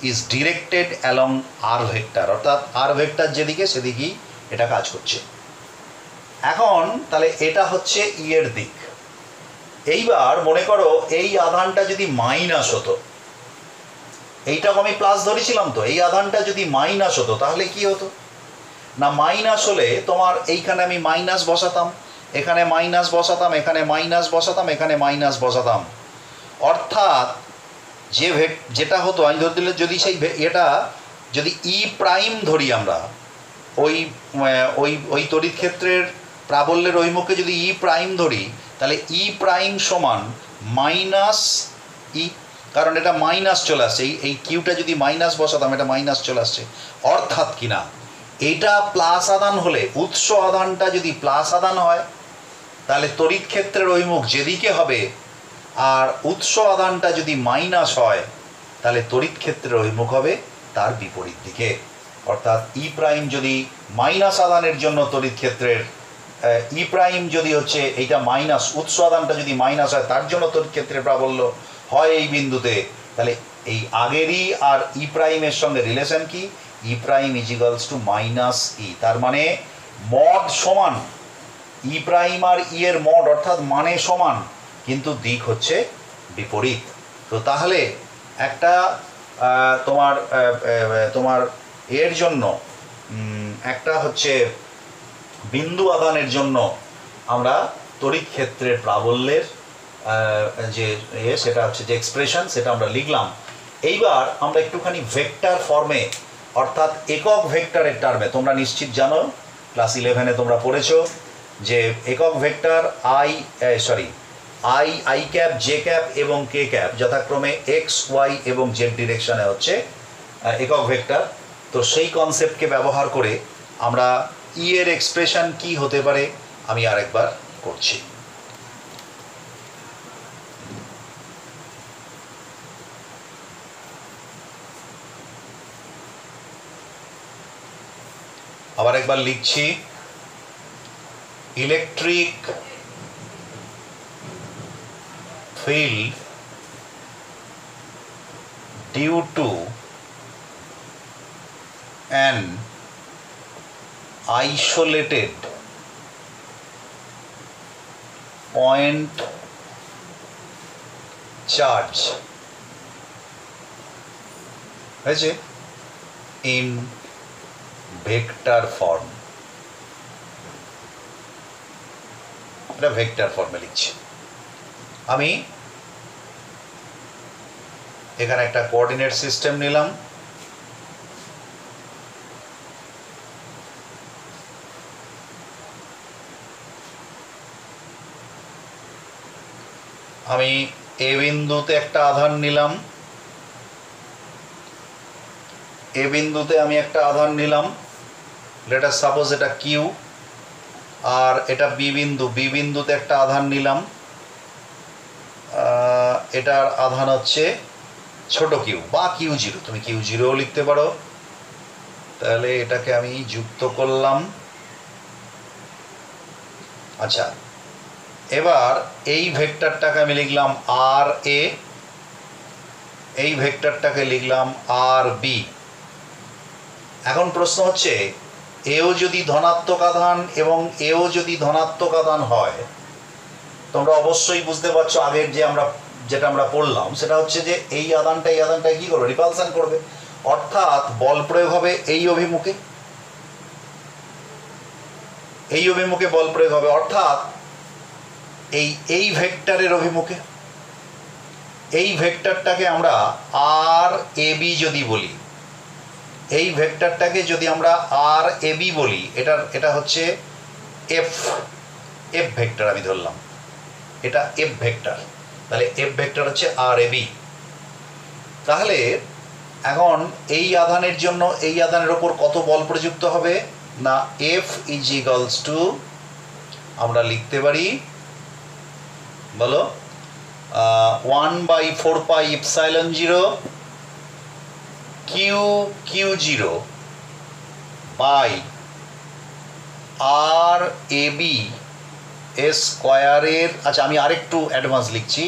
is directed along r vector, অর্থাৎ আর ভেক্টর যেদিকে সেদিকেই এটা কাজ করছে। এখন তাহলে এটা হচ্ছে ই এর দিক, এইবার মনে করো এই আধানটা যদি মাইনাস হতো, এইটাকে আমি প্লাস ধরেছিলাম, তো এই আধানটা যদি মাইনাস হতো তাহলে কি হতো না, মাইনাস হলে তোমার এইখানে আমি মাইনাস বসাতাম, এখানে মাইনাস বসাতাম, এখানে মাইনাস বসাতাম, এখানে মাইনাস বসাতাম, অর্থাৎ যেটা হতো আমি ধরে দিলে যদি সেই এটা যদি ই প্রাইম ধরি আমরা, ওই ওই ওই তড়িৎ ক্ষেত্রের প্রাবল্যের অভিমুখে যদি ই প্রাইম ধরি তাহলে ই প্রাইম সমান মাইনাস ই, কারণ এটা মাইনাস চলে আসছে, এই কিউটা যদি মাইনাস বসাতাম এটা মাইনাস চলে আসছে, অর্থাৎ কিনা এটা প্লাস আধান হলে, উৎস আধানটা যদি প্লাস আধান হয় তাহলে তড়িৎ ক্ষেত্রের অভিমুখ যেদিকে হবে, আর উৎস আধানটা যদি মাইনাস হয় তাহলে তড়িৎ ক্ষেত্রের অভিমুখ হবে তার বিপরীত দিকে। অর্থাৎ ই প্রাইম যদি মাইনাস আধানের জন্য তড়িৎ ক্ষেত্রের ই প্রাইম যদি হচ্ছে এইটা মাইনাস, উৎস আধানটা যদি মাইনাস হয় তার জন্য তড়িৎ ক্ষেত্রের প্রাবল্য হয় এই বিন্দুতে, তাহলে এই আগেরই আর ই প্রাইমের সঙ্গে রিলেশন কি, E prime is equals to minus E, তার মানে মড সমান ই প্রাইম আর ই এর মড, অর্থাৎ মানে সমান কিন্তু দিক হচ্ছে বিপরীত। তো তাহলে একটা তোমার তোমার এর জন্য একটা হচ্ছে বিন্দু আধানের জন্য আমরা তড়িৎ ক্ষেত্রের প্রাবল্যের যে সেটা হচ্ছে যে এক্সপ্রেশন সেটা আমরা লিখলাম। এইবার আমরা একটুখানি ভেক্টর ফর্মে, অর্থাৎ একক ভেক্টরের টার্মে, তোমরা নিশ্চিত জানো ক্লাস 11-এ তোমরা পড়েছো যে একক vector I cap, J cap এবং কে ক্যাপ যথাক্রমে এক্স, ওয়াই এবং জেড ডিরেকশনে হচ্ছে একক ভেক্টর। তো সেই কনসেপ্টকে ব্যবহার করে আমরা ই এর এক্সপ্রেশন কি হতে পারে আমি আরেকবার করছি। আবার একবার লিখছি, electric field due to an isolated point charge হয়েছে in vector form, এটা ভেক্টর ফর্মে লিখছি। আমি এখানে একটা কোঅর্ডিনেট সিস্টেম নিলাম, আমি এ বিন্দুতে একটা আধান নিলাম, এ বিন্দুতে আমি একটা আধান নিলাম, লেট আস সাপোজ এটা কিউ, আর এটা বি বিন্দু, বি বিন্দুতে একটা আধান নিলাম, এটার আধান হচ্ছে ছোট কিউ বা কিউ জিরো, তুমি কিউ জিরোও লিখতে পারো। তাহলে এটাকে আমি যুক্ত করলাম। আচ্ছা, এবার এই ভেক্টরটাকে আমি লিখলাম আর এ, এই ভেক্টরটাকে লিখলাম আর বি। এখন প্রশ্ন হচ্ছে এও যদি ধনাত্মক আধান এবং এও যদি ধনাত্মক আধান হয়, তোমরা অবশ্যই বুঝতে পারছো আগের যেটা আমরা পড়লাম সেটা হচ্ছে যে এই আধানটা কি করবে, রিপালশন করবে, অর্থাৎ বল প্রয়োগ হবে এই অভিমুখে, এই অভিমুখে বল প্রয়োগ হবে, অর্থাৎ এই ভেক্টরের অভিমুখে। এই ভেক্টরটাকে আমরা আর এ বি যদি বলি, এই ভেক্টরটাকে যদি আমরা আর এ বি বলি, এটা হচ্ছে এফ ভেক্টর আমি ধরলাম, এটা এফ ভেক্টর, তাহলে এফ ভেক্টর হচ্ছে আর এ বি। তাহলে এখন এই আধানের জন্য এই আধানের ওপর কত বল প্রযুক্ত হবে না, এফ ইজ ইকুয়ালস টু আমরা লিখতে পারি, বলো 1/4 epsilon 0 Q zero by R A B স্কোয়ারের, আচ্ছা আমি আরেকটু অ্যাডভান্স লিখছি,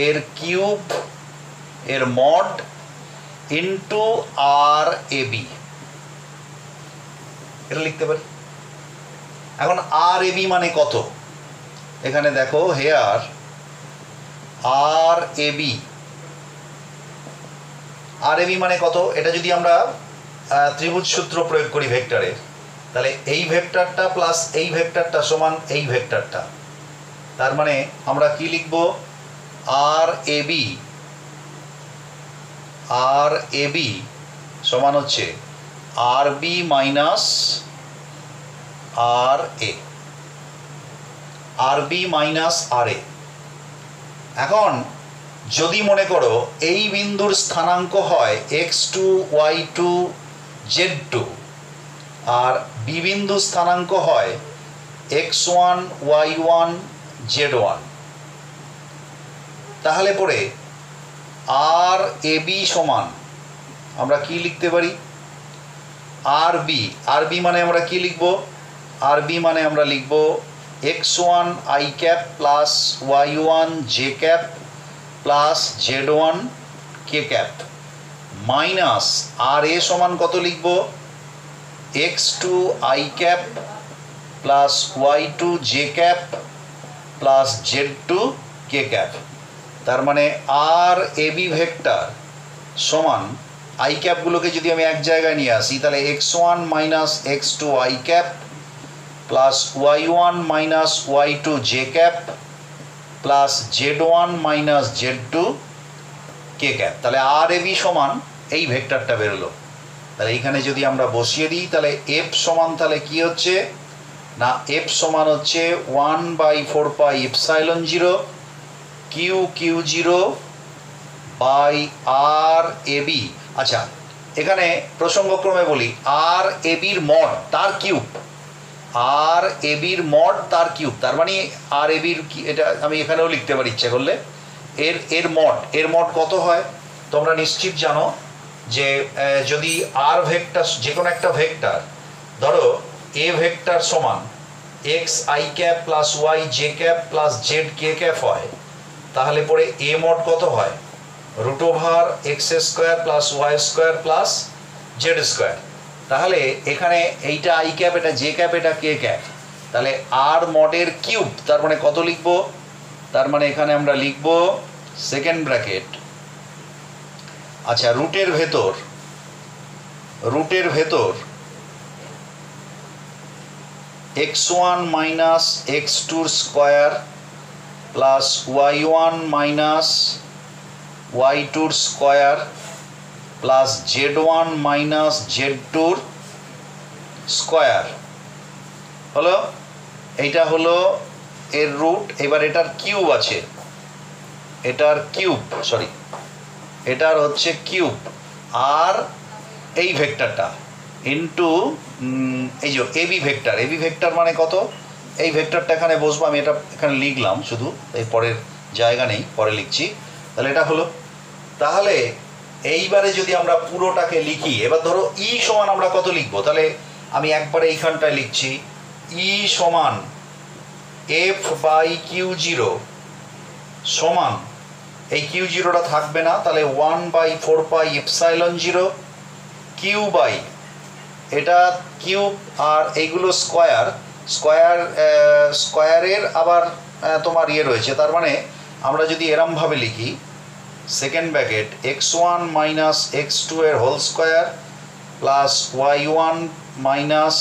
এর কিউব এর mod into R A B, এটা লিখতে পারি। এখন আর এ বি মানে কত, এখানে দেখো hair R A B, R A B মানে কত? এটা যদি আমরা ত্রিভুজ সূত্র প্রয়োগ করি ভেক্টরের, তাহলে এই ভেক্টরটা প্লাস এই ভেক্টরটা সমান এই ভেক্টরটা। তার মানে আমরা কি লিখব? আর A B, R A B সমান হচ্ছে আর বি মাইনাস আর এ, আর বি মাইনাস আর এ। এখন যদি মনে করো এই বিন্দুর স্থানাঙ্ক হয় x2 y2 z2 আর বি বিন্দু স্থানাঙ্ক হয় x1 y1 z1, তাহলে পরে আর এ বি সমান আমরা কি লিখতে পারি? আর বি, আর বি মানে আমরা কি লিখব? আর বি মানে আমরা লিখব x1 i cap plus y1 j cap plus z1 k cap minus r A সমান কত লিখব? x2 i cap plus y2 j cap plus z2 k cap. তার মানে আর এ বি ভেক্টর সমান আই ক্যাপগুলোকে যদি আমি এক জায়গায় নিয়ে আসি, তাহলে x1 minus x2 i cap plus y1 minus y2 j cap plus z1 minus z2 k cap. তাহলে আর এ বি সমান এই ভেক্টরটা বেরোলো। তাহলে এইখানে যদি আমরা বসিয়ে দিই, তাহলে এফ সমান তাহলে কি হচ্ছে না, এফ সমান হচ্ছে 1/4 pi epsilon 0 Q Q 0 by R A B. আচ্ছা, এখানে প্রসঙ্গক্রমে বলি আর এ বির মড তার কিউব, আর এ বির মড তার কিউব। তার মানে আর এ বির, এটা আমি এখানেও লিখতে পারি ইচ্ছে করলে, এর মড কত হয় তোমরা নিশ্চিত জানো যে যদি আর ভেক্টর, যে কোনো একটা ভেক্টর, ধরো এ ভেক্টর সমান X I cap plus Y J cap plus Z K cap হয়, তাহলে পরে এ মড কত হয়? Root over X square plus Y square plus Z square. তাহলে এখানে এইটা আই ক্যাপ, এটা জে ক্যাপ, এটা কে ক্যাপ, তাহলে আর মডের কিউব। তার মানে কত লিখব? তার মানে এখানে আমরা লিখব সেকেন্ড ব্র্যাকেট, আচ্ছা রুটের ভেতর x1 minus x2 square plus y1 minus y2 square plus z1 minus z2 square হলো, এইটা হলো এর রুট। এবার এটার কিউব আছে, এটার কিউব, সরি এটার হচ্ছে কিউব, আর এই ভেক্টরটা ইন্টু এই যে এবি ভেক্টর মানে কত? এই ভেক্টরটা এখানে বসবো, আমি এটা এখানে লিখলাম শুধু, এই পরের জায়গা নেই, পরে লিখছি। তাহলে এটা হলো, তাহলে এইবারে যদি আমরা পুরোটাকে লিখি, এবার ধরো ই সমান আমরা কত লিখবো? তাহলে আমি একবারে এইখানটায় লিখছি ই সমান এফ বাই কিউ 0 সমান, এই কিউ 0টা থাকবে না, তাহলে 1/4 পাই এপসাইলন 0 কিউ বাই, এটা কিউব আর এইগুলো স্কোয়ারের আবার তোমার ইয়ে রয়েছে। তার মানে আমরা যদি এরমভাবে লিখি, second bracket x1 minus x2 এর whole square plus y1 minus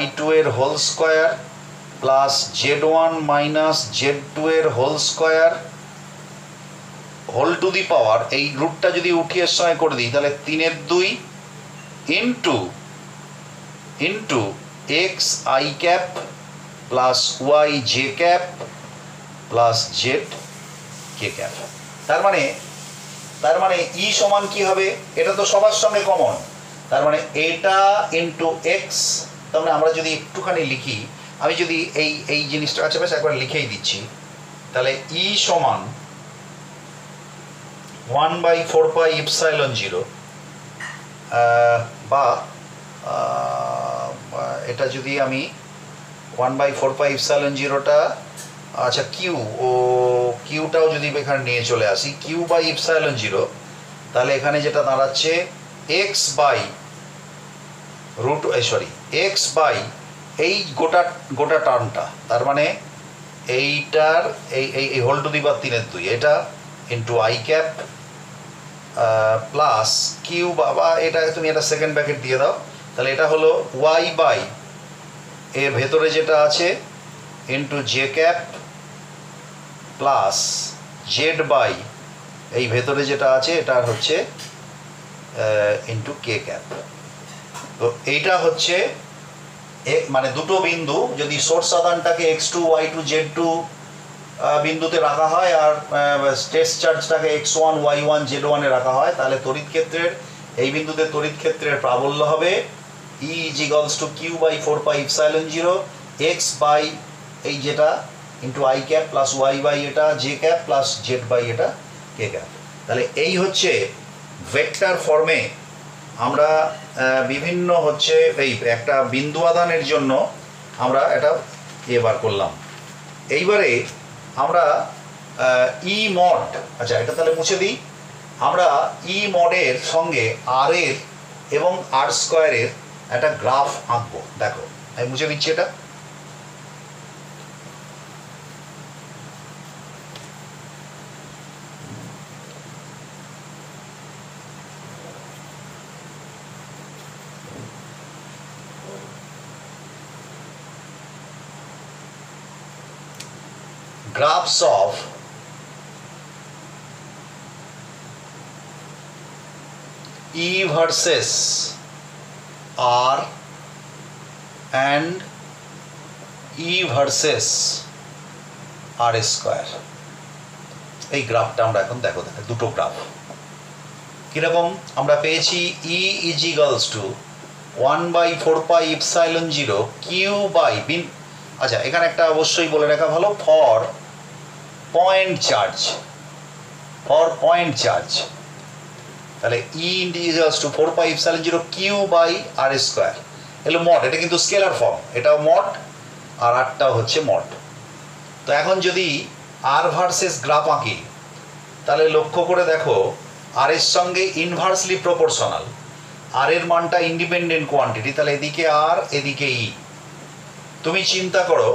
y2 এর whole square plus z1 minus z2 এর whole square whole to the power, এই রুটটা যদি উঠিয়ে সময় করে দিই, তাহলে 3/2 into x I cap plus Y J cap plus Z K cap. তার মানে ই সমান কি হবে? এটা তো সবার সঙ্গে কমন, তার মানে এটা ইন্টু এক্স। তার মানে আমরা যদি একটুখানি লিখি, আমি যদি এই জিনিসটা, আচ্ছা বেশ একবার লিখেই দিচ্ছি, তাহলে ই সমান 1/4 পাই এপসাইলন 0 বা এটা যদি আমি 1/4 পাই এপসাইলন 0টা, আচ্ছা কিউটাও যদি এখানে নিয়ে চলে আসি, কিউ বাই এপসাইলন 0, তাহলে এখানে যেটা দাঁড়াচ্ছে এক্স বাই এই গোটা টার্মটা, তার মানে এইটার এই হোল টু দি পাওয়ার 3/2 এটা into I cap plus Q, বাবা এটা তুমি একটা সেকেন্ড ব্র্যাকেট দিয়ে দাও, তাহলে এটা হলো ওয়াই বাই এর ভেতরে যেটা আছে into J cap plus Z by এই ভেতরে যেটা আছে এটা হচ্ছে ইন্টু কে ক্যাপ। তো এইটা হচ্ছে মানে দুটো বিন্দু, যদি সোর্স আধানটাকে x2 y2 z2 বিন্দুতে রাখা হয় আর স্ট্রেস চার্জটাকে x1 y1 z1 এ রাখা হয়, তাহলে তড়িৎ ক্ষেত্রের এই বিন্দুতে তড়িৎ ক্ষেত্রের প্রাবল্য হবে E = q by 4πε0 x by এই যেটা into I cap plus Y by এটা J cap plus Z by এটা কে ক্যাপ। তাহলে এই হচ্ছে ভেক্টর ফর্মে আমরা বিভিন্ন হচ্ছে এই একটা বিন্দু আধানের জন্য আমরা এটা বার করলাম। এইবারে আমরা ই মড, আচ্ছা এটা তাহলে মুছে দিই, আমরা ই মডের সঙ্গে আর এর এবং আর স্কোয়ারের একটা গ্রাফ আঁকবো। দেখো আমি মুছে দিচ্ছি এটা। Graphs of E versus R and E versus R square, এই গ্রাফটা আমরা এখন দেখো দুটো গ্রাফ কিরকম আমরা পেয়েছি। E = 1/4πε0 q বাই আচ্ছা এখানে একটা অবশ্যই বলে রাখা ভালো, ফর পয়েন্ট চার্জ, তাহলে E = 4πε0 q by R square এলো মড, এটা কিন্তু স্কেলার ফর্ম, এটাও মড আর আরটাও হচ্ছে মড। তো এখন যদি আর ভার্সেস গ্রাফ আঁকি তাহলে লক্ষ্য করে দেখো আর এর সঙ্গে ইনভার্সলি প্রপোর্শনাল, আর এর মানটা ইন্ডিপেন্ডেন্ট কোয়ান্টিটি, তাহলে এদিকে আর এদিকে ই। তুমি চিন্তা করো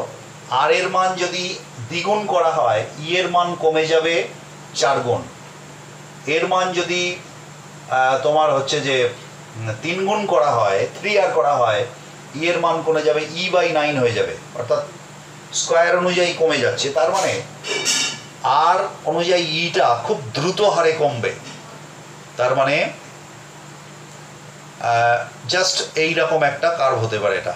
আর এর মান যদি দ্বিগুণ করা হয় ই এর মান কমে যাবে 4 গুণ, এর মান যদি তোমার হচ্ছে যে 3 গুণ করা হয় 3r করা হয় ই এর মান কমে যাবে e/9 হয়ে যাবে, অর্থাৎ স্কোয়ার অনুযায়ী কমে যাচ্ছে। তার মানে আর অনুযায়ী ইটা খুব দ্রুত হারে কমবে। তার মানে জাস্ট এইরকম একটা কার্ভ হতে পারে এটা।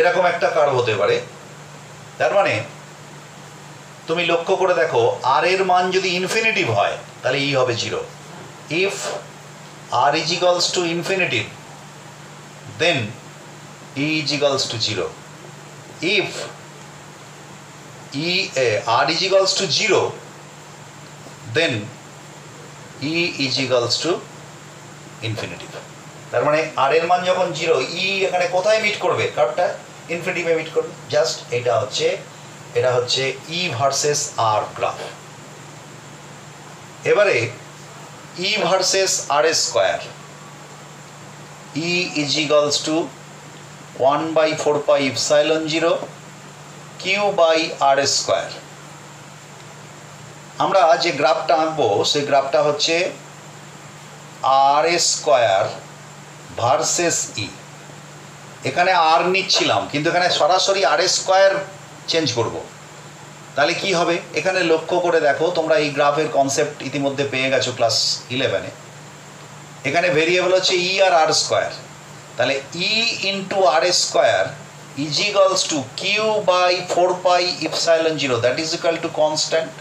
এরকম একটা কার্ভ হতে পারে। তার মানে তুমি লক্ষ্য করে দেখো আর এর মান যদি ইনফিনিটিভ হয় তাহলে ই হবে 0। If R = infinity then E = 0। If R = 0 then E = infinity. তার মানে আর এর মান যখন 0 ই এখানে কোথায় মিট করবে, কার্ভটা ইনফিনিটিভে মিট করবে। জাস্ট এটা হচ্ছে ই ভার্সেস আর গ্রাফ। এবারে E versus R square, E = 1/4πε0 q by R square. আমরা যে গ্রাফটা আঁকবো সেই গ্রাফটা হচ্ছে আর স্কোয়ার ভার্সেস ই। এখানে আর নিচ্ছিলাম কিন্তু এখানে সরাসরি আর স্কোয়ার চেঞ্জ করব, তাহলে কি হবে এখানে লক্ষ্য করে দেখো, তোমরা এই গ্রাফের কনসেপ্ট ইতিমধ্যে পেয়ে গেছো ক্লাস 11-এ। এখানে ভেরিয়েবল হচ্ছে ই আর আর স্কোয়ার, তাহলে E into R square = q by 4πε0 that is equal to constant.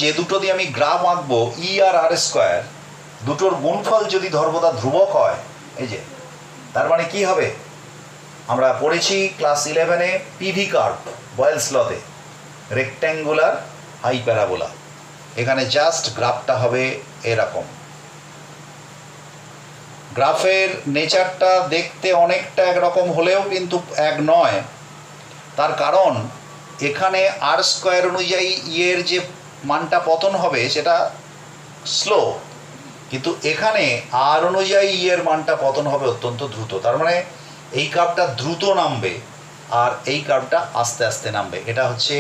যে দুটো দিয়ে আমি গ্রাফ আঁকবো ই আর আর স্কোয়ার, দুটোর গুণফল যদি ধর্মতা ধ্রুবক হয়, এই যে তার মানে কি হবে, আমরা পড়েছি ক্লাস 11-এ পিভি কার্ভ বয়েলস লতে, রেক্ট্যাঙ্গুলার হাইপ্যারাবোলা। এখানে জাস্ট গ্রাফটা হবে এরকম। গ্রাফের নেচারটা দেখতে অনেকটা একরকম হলেও কিন্তু এক নয়, তার কারণ এখানে আর স্কোয়ার অনুযায়ী ই এর যে মানটা পতন হবে সেটা স্লো, কিন্তু এখানে আর অনুযায়ী এর মানটা পতন হবে অত্যন্ত দ্রুত। তার মানে এই কার্ভটা দ্রুত নামবে আর এই কার্ভটা আস্তে আস্তে নামবে। এটা হচ্ছে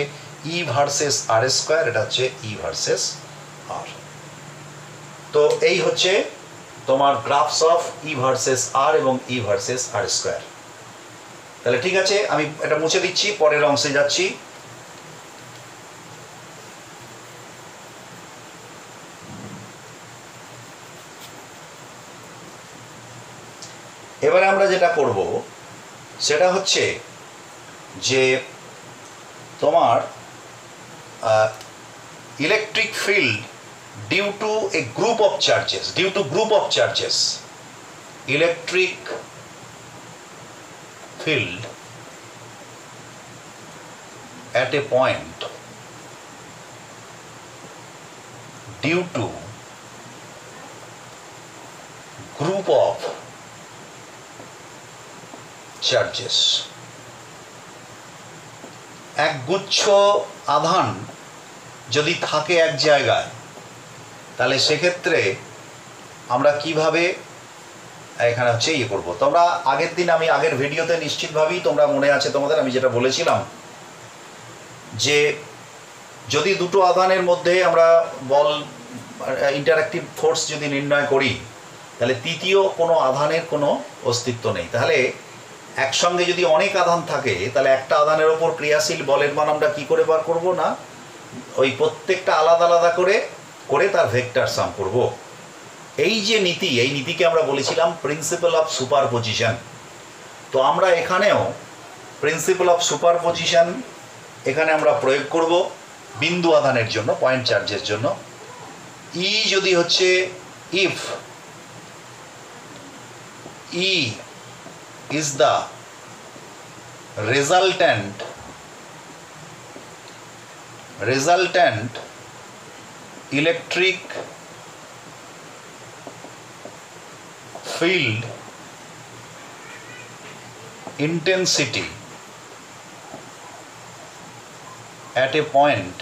ই ভার্সেস আর স্কোয়ার, এটা হচ্ছে ই ভার্সেস আর। তো এই হচ্ছে তোমার গ্রাফস অফ ই ভার্সেস আর এবং ই ভার্সেস আর স্কোয়ার। তাহলে ঠিক আছে, আমি এটা মুছে দিচ্ছি, পরের অংশে যাচ্ছি। এবারে আমরা যেটা করব সেটা হচ্ছে যে তোমার electric field due to a group of charges, electric field at a point due to group of charges, এক গুচ্ছ আধান যদি থাকে এক জায়গায়, তাহলে সেক্ষেত্রে আমরা কিভাবে এখানে হচ্ছে ইয়ে করবো। তোমরা আগের দিন, আমি আগের ভিডিওতে নিশ্চিতভাবেই তোমরা মনে আছে তোমাদের, আমি যেটা বলেছিলাম যে যদি দুটো আধানের মধ্যে আমরা বল ইন্টারঅ্যাক্টিভ ফোর্স যদি নির্ণয় করি, তাহলে তৃতীয় কোনো আধানের কোনো অস্তিত্ব নেই। তাহলে একসঙ্গে যদি অনেক আধান থাকে, তাহলে একটা আধানের ওপর ক্রিয়াশীল বলের মান আমরা কী করে বার করব না, ওই প্রত্যেকটা আলাদা আলাদা করে তার ভেক্টর সাম করব। এই যে নীতি, এই নীতিকে আমরা বলেছিলাম প্রিন্সিপাল অফ সুপারপজিশন। তো আমরা এখানেও প্রিন্সিপাল অফ সুপারপজিশন এখানে আমরা প্রয়োগ করব বিন্দু আধানের জন্য, পয়েন্ট চার্জের জন্য। ই যদি হচ্ছে if E is the resultant electric field intensity at a point,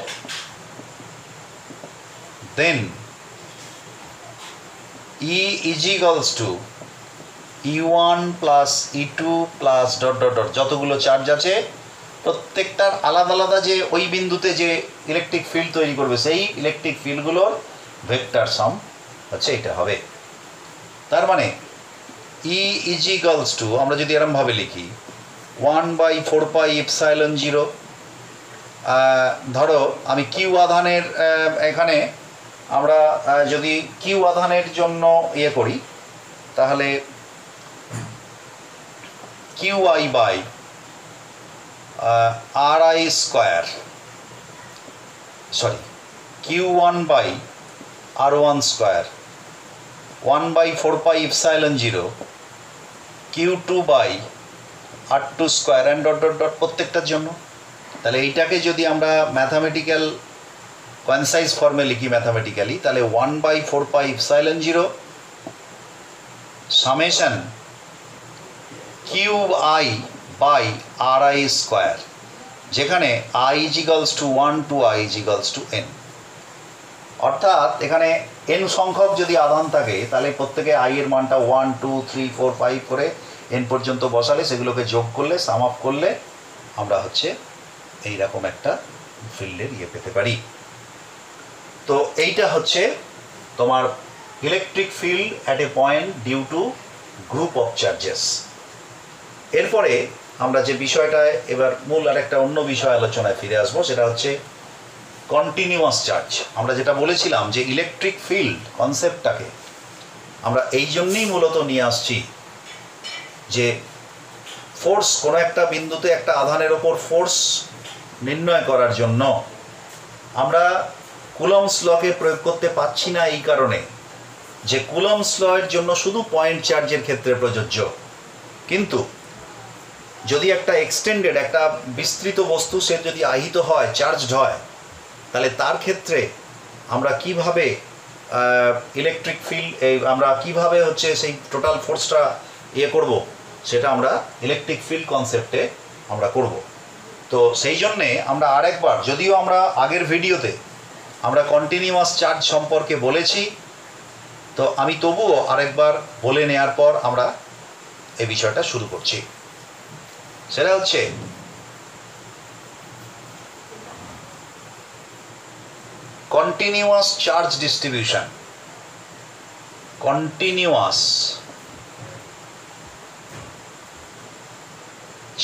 then E is equals to E1 plus E2 plus ... যতগুলো চার্জ আছে প্রত্যেকটার আলাদা আলাদা যে ওই বিন্দুতে যে ইলেকট্রিক ফিল্ড তৈরি করবে, সেই ইলেকট্রিক ফিল্ডগুলোর ভেক্টর সাম হচ্ছে এটা হবে। তার মানে E is equals to, আমরা যদি এরমভাবে লিখি 1/4πε0, ধরো আমি কিউ আধানের এখানে আমরা যদি কিউ আধানের জন্য ইয়ে করি, তাহলে QI by RI square, sorry Q1 by R1 square 1/4πε0 Q2 by R2 square and ... প্রত্যেকটার জন্য। তাহলে এইটাকে যদি আমরা ম্যাথামেটিক্যাল কনসাইজ ফর্মে লিখি ম্যাথামেটিক্যালি, তাহলে 1/4πε0 summation QI by RI square, যেখানে I is equals to 1 to I is equals to n। অর্থাৎ এখানে n সংখ্যক যদি আধান থাকে, তাহলে প্রত্যেকে I এর মানটা 1 2 3 4 5 করে n পর্যন্ত বসালে, সেগুলোকে যোগ করলে, সাম আপ করলে আমরা হচ্ছে এইরকম একটা ফিল্ডের ইয়ে পেতে পারি। তো এইটা হচ্ছে তোমার electric field at a point due to group of charges. এরপরে আমরা যে বিষয়টায় এবার মূল আরেকটা অন্য বিষয় আলোচনায় ফিরে আসবো, সেটা হচ্ছে কন্টিনিউয়াস চার্জ। আমরা যেটা বলেছিলাম যে ইলেকট্রিক ফিল্ড কনসেপ্টটাকে আমরা এই জন্যই মূলত নিয়ে আসছি যে ফোর্স, কোনো একটা বিন্দুতে একটা আধানের ওপর ফোর্স নির্ণয় করার জন্য আমরা কুলম্বস লকে প্রয়োগ করতে পারছি না, এই কারণে যে কুলম্বস লয়ের জন্য শুধু পয়েন্ট চার্জের ক্ষেত্রে প্রযোজ্য। কিন্তু যদি একটা এক্সটেন্ডেড, একটা বিস্তৃত বস্তু সে যদি আহিত হয়, চার্জড হয়, তাহলে তার ক্ষেত্রে আমরা কিভাবে ইলেকট্রিক ফিল্ড, আমরা কিভাবে হচ্ছে সেই টোটাল ফোর্সটা ইয়ে করব, সেটা আমরা ইলেকট্রিক ফিল্ড কনসেপ্টে আমরা করব। তো সেই জন্যে আমরা আরেকবার, যদিও আমরা আগের ভিডিওতে আমরা কন্টিনিউয়াস চার্জ সম্পর্কে বলেছি, তো আমি তবুও আরেকবার বলে নেওয়ার পর আমরা এই বিষয়টা শুরু করছি। সেটা হচ্ছে continuous charge distribution. Continuous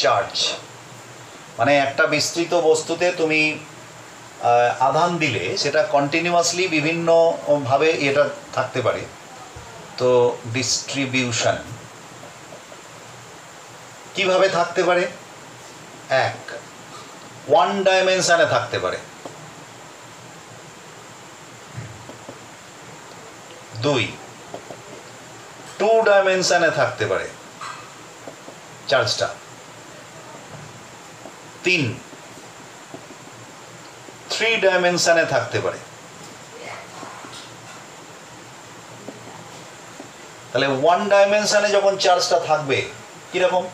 charge মানে একটা বিস্তৃত বস্তুতে তুমি আধান দিলে সেটা কন্টিনিউয়াসলি বিভিন্নভাবে এটা থাকতে পারে। তো ডিস্ট্রিবিউশন কিভাবে থাকতে পারে? এক, ওয়ান ডাইমেনশনে থাকতে পারে। দুই, টু ডাইমেনশনে থাকতে পারে চার্জটা। তিন, থ্রি ডাইমেনশনে থাকতে পারে। তাহলে ওয়ান ডাইমেনশনে যখন চার্জটা থাকবে কিরকম?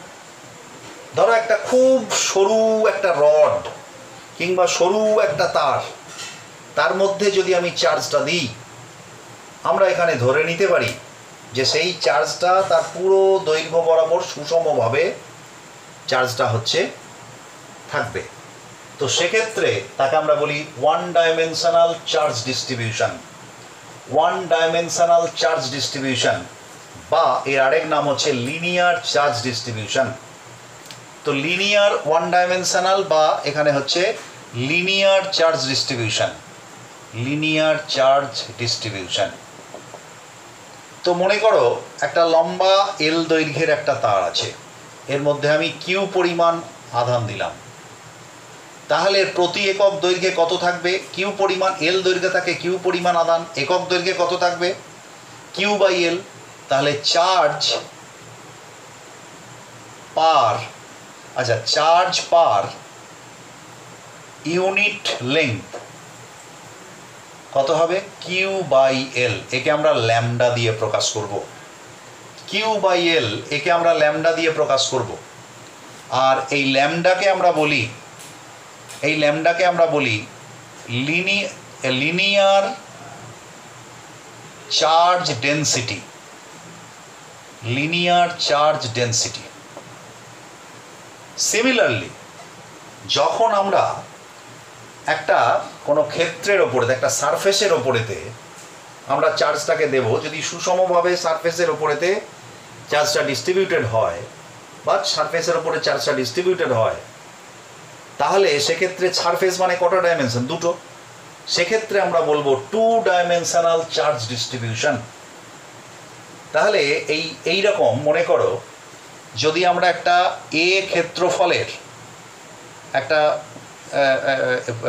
ধরো একটা খুব সরু একটা রড কিংবা সরু একটা তার, তার মধ্যে যদি আমি চার্জটা দিই, আমরা এখানে ধরে নিতে পারি যে সেই চার্জটা তার পুরো দৈর্ঘ্য বরাবর সুষমভাবে চার্জটা থাকবে। তো সেক্ষেত্রে তাকে আমরা বলি one dimensional charge distribution. One dimensional charge distribution বা এর আরেক নাম হচ্ছে লিনিয়ার চার্জ ডিস্ট্রিবিউশন। তো লিনিয়ার ওয়ান ডাইমেনশনাল বা এখানে হচ্ছে linear charge distribution. Linear charge distribution. তো মনে করো একটা লম্বা এল দৈর্ঘ্যের একটা তার আছে, এর মধ্যে আমি কিউ পরিমাণ আধান দিলাম, তাহলে প্রতি একক দৈর্ঘ্যে কত থাকবে? কিউ পরিমাণ এল দৈর্ঘ্যে থাকে কিউ পরিমাণ আধান, একক দৈর্ঘ্যে কত থাকবে? Q by L. তাহলে charge per charge per unit length কত হবে? Q by L. একে আমরা ল্যামডা দিয়ে প্রকাশ করব। কিউ বাই এল একে আমরা ল্যামডা দিয়ে প্রকাশ করব। আর এই ল্যামডাকে আমরা বলি linear charge density. Linear charge density. Similarly যখন আমরা একটা কোনো ক্ষেত্রের ওপরে, একটা সারফেসের ওপরেতে আমরা চার্জটাকে দেব, যদি সুষমভাবে সারফেসের ওপরেতে চার্জটা ডিস্ট্রিবিউটেড হয় বা সারফেসের ওপরে চার্জটা ডিস্ট্রিবিউটেড হয়, তাহলে সেক্ষেত্রে সারফেস মানে কটা ডাইমেনশন? দুটো। সেক্ষেত্রে আমরা বলবো টু ডাইমেনশনাল চার্জ ডিস্ট্রিবিউশন। তাহলে এই রকম মনে করো, যদি আমরা একটা এ ক্ষেত্রফলের একটা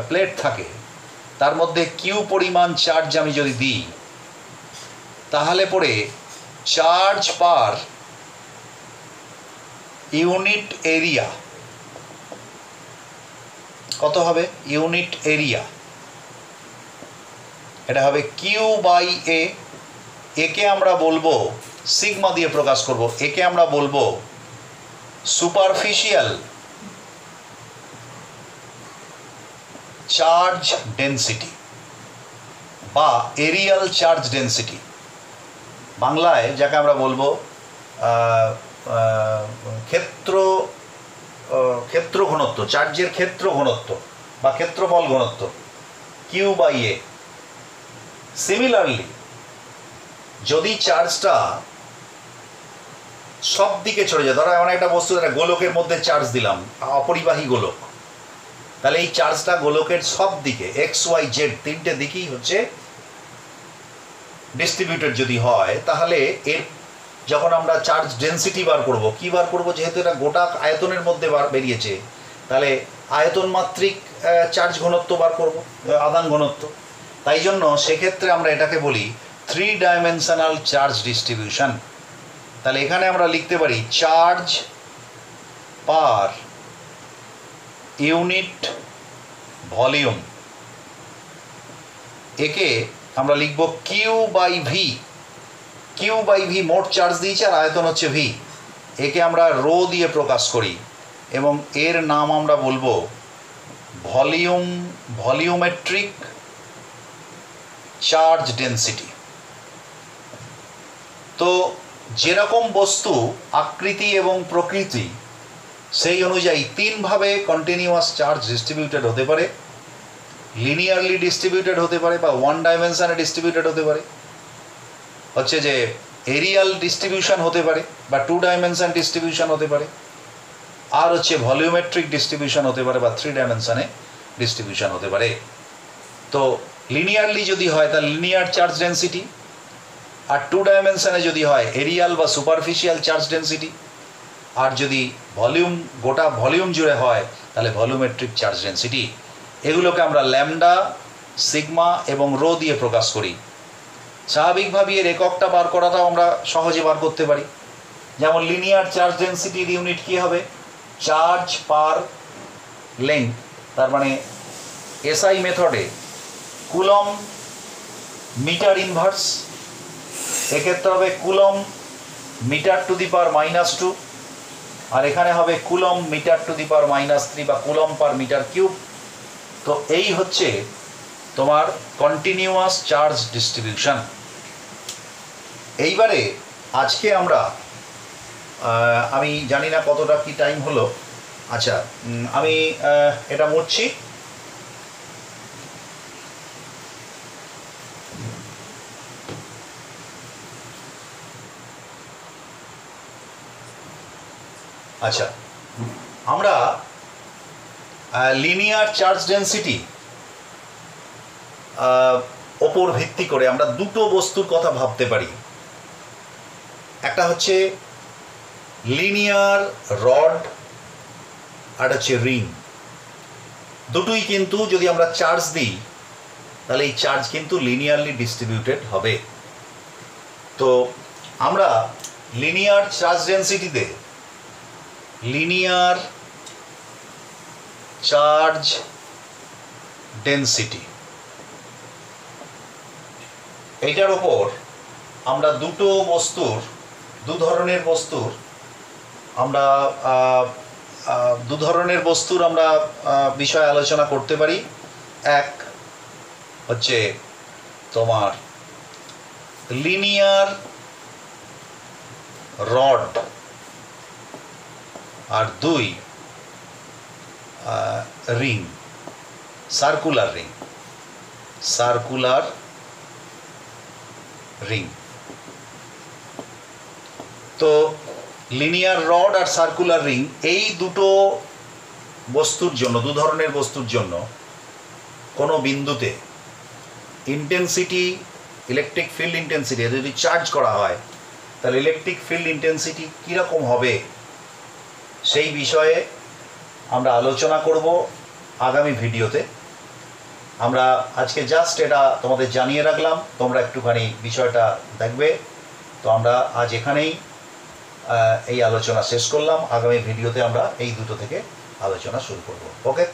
প্লেট থাকে, তার মধ্যে কিউ পরিমাণ চার্জ আমি যদি দিই, তাহলে পরে চার্জ পার ইউনিট এরিয়া কত হবে? ইউনিট এরিয়া এটা হবে কিউ বাই এ। একে আমরা বলবো সিগমা দিয়ে প্রকাশ করব। একে আমরা বলবো সুপারফিশিয়াল চার্জ ডেন্সিটি বা এরিয়াল চার্জ ডেন্সিটি। বাংলায় যাকে আমরা বলবো ক্ষেত্র ঘনত্ব, চার্জের ক্ষেত্র ঘনত্ব বা ক্ষেত্রফল ঘনত্ব, কিউ বাই এ। সিমিলারলি যদি চার্জটা সব দিকে ছড়ে যায়, ধরো এমন একটা বস্তু, গোলকের মধ্যে চার্জ দিলাম, অপরিবাহী গোলক, তাহলে এই চার্জটা গোলকের সব দিকে এক্স ওয়াই জেড তিনটে দিকেই ডিস্ট্রিবিউটেড যদি হয়, তাহলে এর যখন আমরা চার্জ ডেন্সিটি বার করব, কি বার করব? যেহেতু এটা গোটা আয়তনের মধ্যে বেরিয়েছে, তাহলে আয়তন মাত্রিক চার্জ ঘনত্ব বার করব, আধান ঘনত্ব। তাই জন্য সেক্ষেত্রে আমরা এটাকে বলি থ্রি ডাইমেনশনাল চার্জ ডিস্ট্রিবিউশন। তাহলে এখানে আমরা লিখতে পারি চার্জ পার ইউনিট ভলিউম, একে আমরা লিখব Q by V. Q by V মোট চার্জ দিয়েছে আর আয়তন হচ্ছে ভি। একে আমরা রো দিয়ে প্রকাশ করি এবং এর নাম আমরা বলবো ভলিউমেট্রিক চার্জ ডেন্সিটি। তো যেরকম বস্তু আকৃতি এবং প্রকৃতি সেই অনুযায়ী তিনভাবে কন্টিনিউয়াস চার্জ ডিস্ট্রিবিউটেড হতে পারে, লিনিয়ারলি ডিস্ট্রিবিউটেড হতে পারে বা ওয়ান ডাইমেনশনে ডিস্ট্রিবিউটেড হতে পারে, হচ্ছে যে এরিয়াল ডিস্ট্রিবিউশন হতে পারে বা টু ডাইমেনশন ডিস্ট্রিবিউশন হতে পারে, আর হচ্ছে ভলিউমেট্রিক ডিস্ট্রিবিউশন হতে পারে বা থ্রি ডাইমেনশনে ডিস্ট্রিবিউশন হতে পারে। তো লিনিয়ারলি যদি হয় তাহলে লিনিয়ার চার্জ ডেন্সিটি, আর টু ডাইমেনশনে যদি হয় এরিয়াল বা সুপারফিশিয়াল চার্জ ডেন্সিটি, আর যদি গোটা ভলিউম জুড়ে হয় তাহলে ভলিউমেট্রিক চার্জ ডেন্সিটি। এগুলোকে আমরা ল্যামডা, সিগমা এবং রো দিয়ে প্রকাশ করি। স্বাভাবিকভাবে এর এককটা বার করাটাও আমরা সহজে বার করতে পারি। যেমন লিনিয়ার চার্জ ডেন্সিটির ইউনিট কী হবে? চার্জ পার লেংথ, তার মানে এসআই মেথডে কুলম মিটার ইনভার্স, এক্ষেত্রে হবে coulomb metre two the power -2, আর এখানে হবে coulomb metre two the power -3 বা কুলম পার মিটার কিউব। তো এই হচ্ছে তোমার কন্টিনিউয়াস চার্জ ডিস্ট্রিবিউশন। এইবারে আজকে আমরা আমি জানি না কতটা কি টাইম হলো, আচ্ছা আমি এটা মুছছি। আচ্ছা, আমরা লিনিয়ার চার্জ ডেন্সিটি ওপর ভিত্তি করে আমরা দুটো বস্তুর কথা ভাবতে পারি। একটা হচ্ছে লিনিয়ার রড আর হচ্ছে রিং। দুটোই কিন্তু যদি আমরা চার্জ দিই তাহলে এই চার্জ কিন্তু লিনিয়ারলি ডিস্ট্রিবিউটেড হবে। তো আমরা লিনিয়ার চার্জ ডেন্সিটিতে লিনিয়ার চার্জ ডেন্সিটি এইটার ওপর আমরা দু ধরনের বস্তুর আমরা বিষয় আলোচনা করতে পারি। এক হচ্ছে তোমার লিনিয়ার রড, আর দুই রিং, সার্কুলার রিং। তো লিনিয়ার রড আর সার্কুলার রিং এই দুটো বস্তুর জন্য, দু ধরনের বস্তুর জন্য কোনো বিন্দুতে ইন্টেন্সিটি, ইলেকট্রিক ফিল্ড ইন্টেন্সিটি যদি চার্জ করা হয় তাহলে ইলেকট্রিক ফিল্ড ইন্টেন্সিটি কীরকম হবে সেই বিষয়ে আমরা আলোচনা করব আগামী ভিডিওতে। আমরা আজকে জাস্ট এটা তোমাদের জানিয়ে রাখলাম, তোমরা একটুখানি বিষয়টা দেখবে। তো আমরা আজ এখানেই এই আলোচনা শেষ করলাম। আগামী ভিডিওতে আমরা এই দুটো থেকে আলোচনা শুরু করব। ওকে।